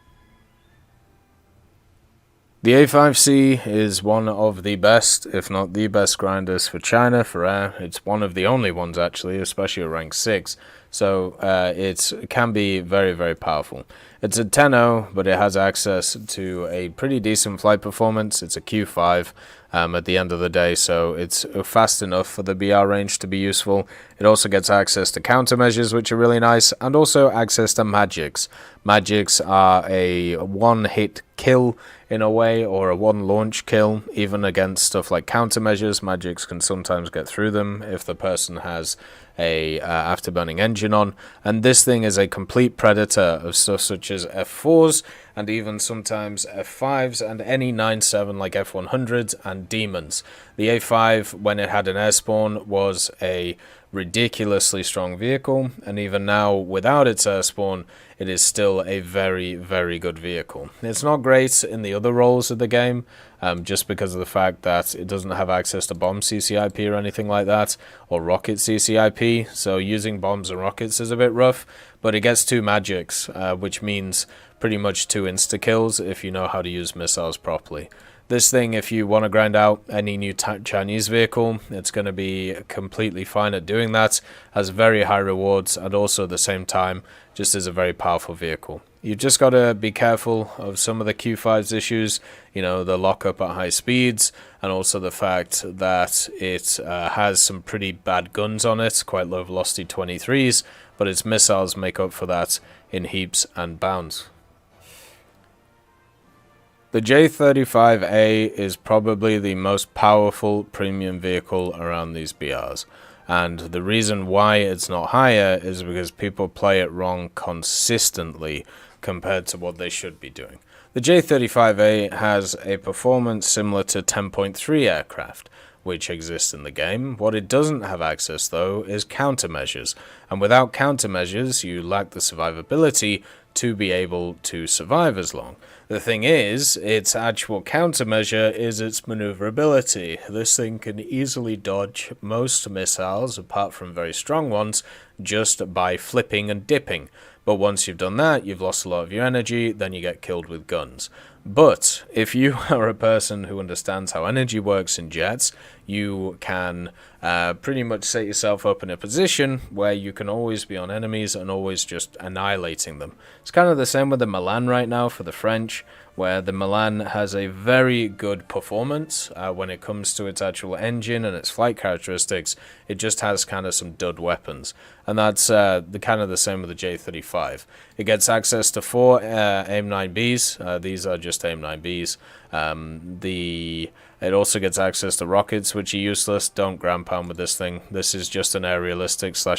The A5C is one of the best, if not the best grinders for China, for air. It's one of the only ones actually, especially at rank 6. So it can be very, very powerful. It's a 10.0, but it has access to a pretty decent flight performance. It's a Q5 at the end of the day, so it's fast enough for the BR range to be useful. It also gets access to countermeasures, which are really nice, and also access to magics. Magics are a one-hit kill in a way, or a one-launch kill. Even against stuff like countermeasures, magics can sometimes get through them if the person has a afterburning engine on, and this thing is a complete predator of stuff such as F4s and even sometimes F5s and any 9.7 like F100s and Demons. The A5, when it had an air spawn, was a ridiculously strong vehicle, and even now without its air spawn, it is still a very, very good vehicle. It's not great in the other roles of the game, just because of the fact that it doesn't have access to bomb CCIP or anything like that, or rocket CCIP, so using bombs and rockets is a bit rough, but it gets 2 magics, which means pretty much 2 insta-kills if you know how to use missiles properly. This thing, if you want to grind out any new Chinese vehicle, it's going to be completely fine at doing that, has very high rewards, and also at the same time, just is a very powerful vehicle. You've just got to be careful of some of the Q5's issues, you know, the lockup at high speeds, and also the fact that it has some pretty bad guns on it, quite low velocity 23s, but its missiles make up for that in heaps and bounds. The J35A is probably the most powerful premium vehicle around these BRs, and the reason why it's not higher is because people play it wrong consistently compared to what they should be doing. The J35A has a performance similar to 10.3 aircraft, which exists in the game. What it doesn't have access, though, is countermeasures, and without countermeasures, you lack the survivability to be able to survive as long. The thing is, its actual countermeasure is its maneuverability. This thing can easily dodge most missiles, apart from very strong ones, just by flipping and dipping. But once you've done that, you've lost a lot of your energy, then you get killed with guns. But if you are a person who understands how energy works in jets, you can pretty much set yourself up in a position where you can always be on enemies and always just annihilating them. It's kind of the same with the Milan right now for the French, where the Milan has a very good performance when it comes to its actual engine and its flight characteristics. It just has kind of some dud weapons, and that's kind of the same with the J35. It gets access to 4 AIM-9Bs. These are just AIM-9Bs. It also gets access to rockets, which are useless. Don't ground pound with this thing. This is just an air realistic /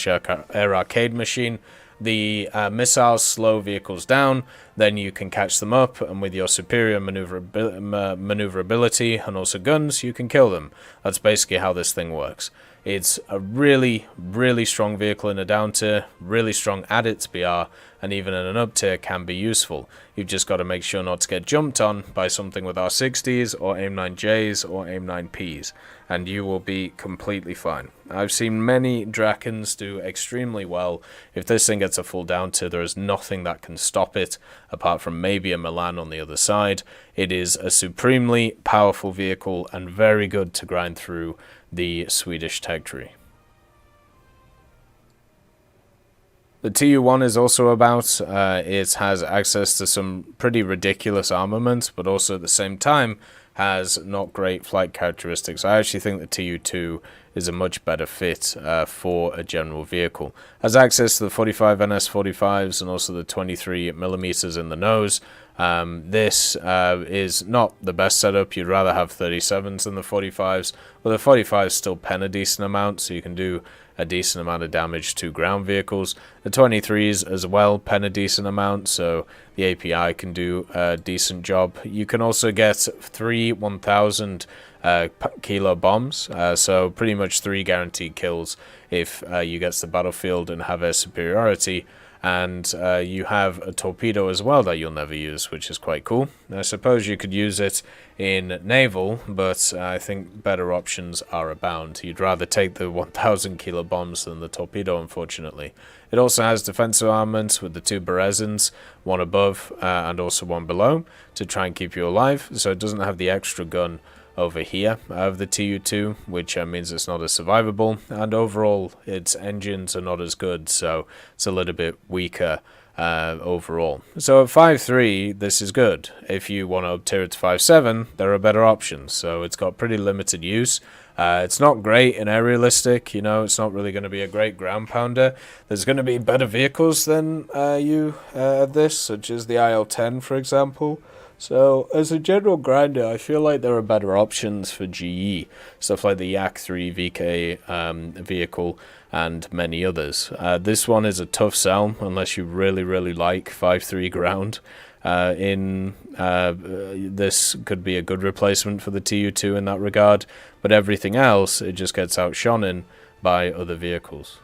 air arcade machine. The missiles slow vehicles down, then you can catch them up, and with your superior maneuverability and also guns, you can kill them. That's basically how this thing works. It's a really, really strong vehicle in a down tier, really strong at its BR, and even in an up tier can be useful. You've just got to make sure not to get jumped on by something with R60s or AIM-9Js or AIM-9Ps, and you will be completely fine. I've seen many Drakens do extremely well. If this thing gets a full down tier, there is nothing that can stop it, apart from maybe a Milan on the other side. It is a supremely powerful vehicle and very good to grind through the Swedish tech tree. The TU1 is also about, it has access to some pretty ridiculous armament, but also at the same time has not great flight characteristics. I actually think the TU2 is a much better fit for a general vehicle. Has access to the 45 NS45s and also the 23mm in the nose. This is not the best setup. You'd rather have 37s than the 45s, but the 45s still pen a decent amount, so you can do a decent amount of damage to ground vehicles. The 23s as well pen a decent amount, so the API can do a decent job. You can also get 3 1,000 kilo bombs, so pretty much 3 guaranteed kills if you get to the battlefield and have air superiority. And you have a torpedo as well that you'll never use, which is quite cool. I suppose you could use it in naval, but I think better options are abound. You'd rather take the 1,000 kilo bombs than the torpedo, unfortunately. It also has defensive armaments with the 2 Berezins, one above and also one below, to try and keep you alive, so it doesn't have the extra gun over here of the TU2, which means it's not as survivable, and overall its engines are not as good, so it's a little bit weaker overall. So at 5.3 this is good. If you want to up tier it to 5.7, there are better options, so it's got pretty limited use. It's not great in air realistic, you know, it's not really going to be a great ground pounder. There's going to be better vehicles than this, such as the IL-10 for example. So, as a general grinder, I feel like there are better options for GE, stuff like the Yak-3 VK vehicle and many others. This one is a tough sell unless you really, really like 5.3 ground. this could be a good replacement for the TU2 in that regard, but everything else, it just gets outshone in by other vehicles.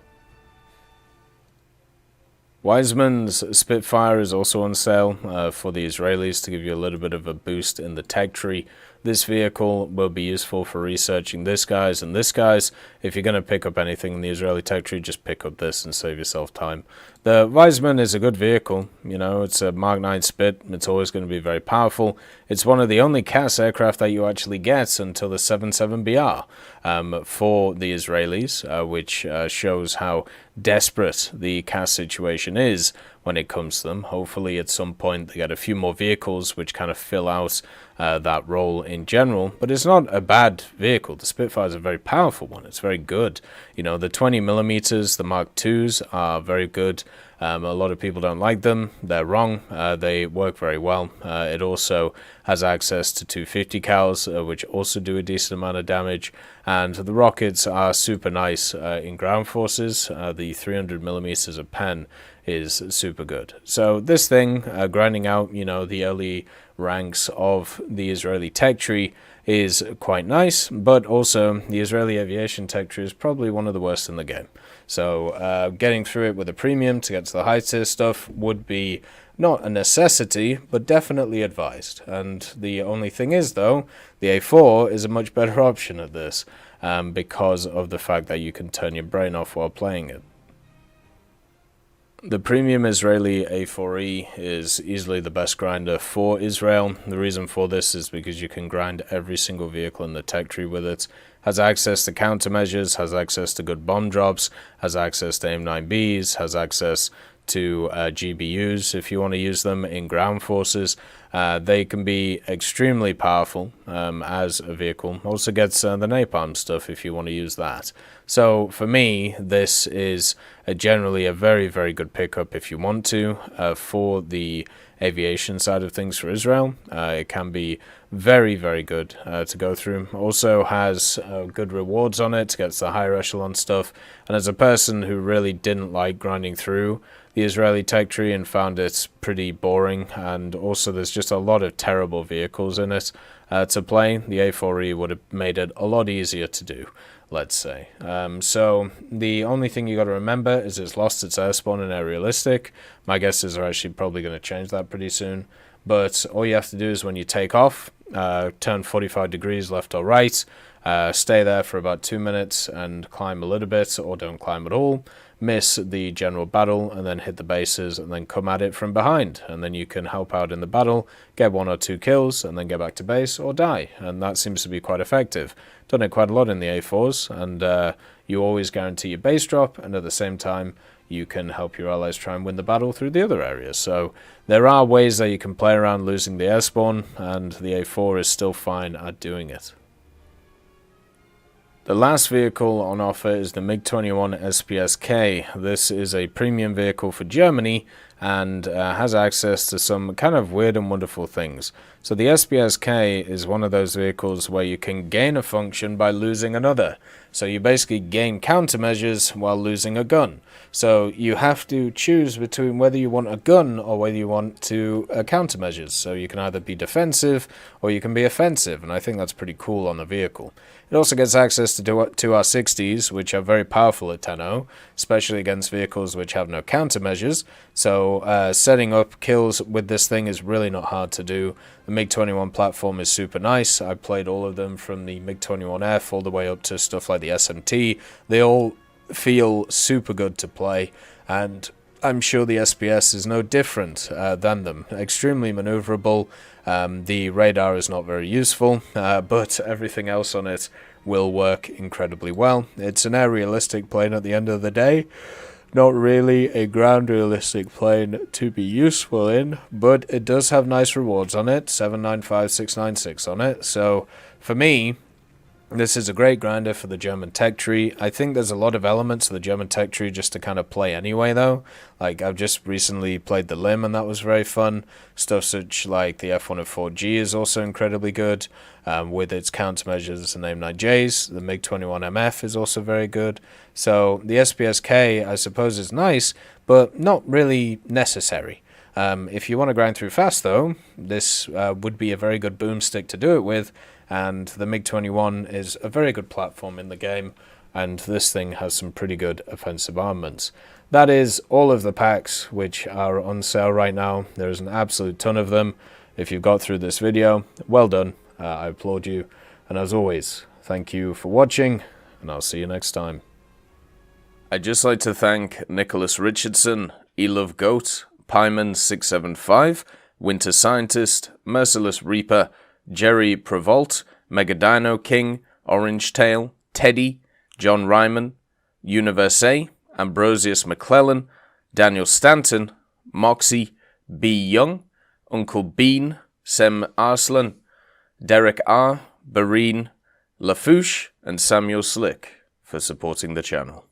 Wiseman's Spitfire is also on sale for the Israelis to give you a little bit of a boost in the tech tree. This vehicle will be useful for researching this guy's and this guy's. If you're going to pick up anything in the Israeli tech tree, just pick up this and save yourself time. The Wiseman is a good vehicle. You know, it's a Mark 9 Spit. It's always going to be very powerful. It's one of the only CAS aircraft that you actually get until the 77BR for the Israelis, which shows how desperate the CAS situation is when it comes to them. Hopefully at some point they get a few more vehicles which kind of fill out that role in general, but it's not a bad vehicle. The Spitfire is a very powerful one. It's very good. You know, the 20mm, the Mark IIs are very good. A lot of people don't like them. They're wrong. They work very well. It also has access to 250 cals, which also do a decent amount of damage. And the rockets are super nice in ground forces. The 300mm of pen is super good. So this thing, grinding out, you know, the early ranks of the Israeli tech tree is quite nice, but also the Israeli aviation tech tree is probably one of the worst in the game. So getting through it with a premium to get to the high tier stuff would be not a necessity, but definitely advised. And the only thing is, though, the A4 is a much better option at this because of the fact that you can turn your brain off while playing it. The premium Israeli A4E is easily the best grinder for Israel. The reason for this is because you can grind every single vehicle in the tech tree with it. Has access to countermeasures, has access to good bomb drops, has access to AIM-9Bs, has access to GBUs if you want to use them in ground forces. They can be extremely powerful as a vehicle. Also gets the napalm stuff if you want to use that. So for me, this is generally a very, very good pickup if you want to for the aviation side of things for Israel. It can be very, very good to go through. Also has good rewards on it, gets the higher echelon stuff. And as a person who really didn't like grinding through the Israeli tech tree and found it pretty boring, and also there's just a lot of terrible vehicles in it to play, the A4E would have made it a lot easier to do, let's say. So the only thing you got to remember is it's lost its airspawn and aerialistic. My guess is they're actually probably going to change that pretty soon. But all you have to do is when you take off, turn 45 degrees left or right, stay there for about 2 minutes and climb a little bit, or don't climb at all, miss the general battle, and then hit the bases, and then come at it from behind. And then you can help out in the battle, get 1 or 2 kills, and then get back to base or die. And that seems to be quite effective. Done it quite a lot in the A4s, and you always guarantee your base drop, and at the same time, you can help your allies try and win the battle through the other areas. So there are ways that you can play around losing the airspawn, and the A4 is still fine at doing it. The last vehicle on offer is the MiG-21 SPS-K. This is a premium vehicle for Germany and has access to some kind of weird and wonderful things. So the SPS-K is one of those vehicles where you can gain a function by losing another. So you basically gain countermeasures while losing a gun. So you have to choose between whether you want a gun or whether you want to countermeasures. So you can either be defensive or you can be offensive, and I think that's pretty cool on the vehicle. It also gets access to 2R60s, which are very powerful at 10-0, especially against vehicles which have no countermeasures. So setting up kills with this thing is really not hard to do. The MiG-21 platform is super nice. I played all of them from the MiG-21F all the way up to stuff like the SMT. They all feel super good to play, and I'm sure the SPS is no different than them. Extremely maneuverable. The radar is not very useful, but everything else on it will work incredibly well. It's an air-realistic plane at the end of the day. Not really a ground-realistic plane to be useful in, but it does have nice rewards on it. 795, 696 on it. So for me, this is a great grinder for the German tech tree. I think there's a lot of elements of the German tech tree just to kind of play anyway, though. Like, I've just recently played the Lim, and that was very fun. Stuff such like the F104G is also incredibly good, with its countermeasures and AIM-9Js. The MiG-21 MF is also very good. So the SPS-K, I suppose, is nice, but not really necessary. If you want to grind through fast, though, this would be a very good boomstick to do it with, and the MiG-21 is a very good platform in the game, and this thing has some pretty good offensive armaments. That is all of the packs which are on sale right now. There's an absolute ton of them. If you've got through this video, well done. I applaud you. And as always, thank you for watching, and I'll see you next time. I'd just like to thank Nicholas Richardson, Elove Goat, Pyman675, Winter Scientist, Merciless Reaper, Jerry Prevolt, Megadino King, Orange Tail, Teddy, John Ryman, Universe, Ambrosius McClellan, Daniel Stanton, Moxie, B. Young, Uncle Bean, Sem Arslan, Derek R., Bareen, Lafouche, and Samuel Slick for supporting the channel.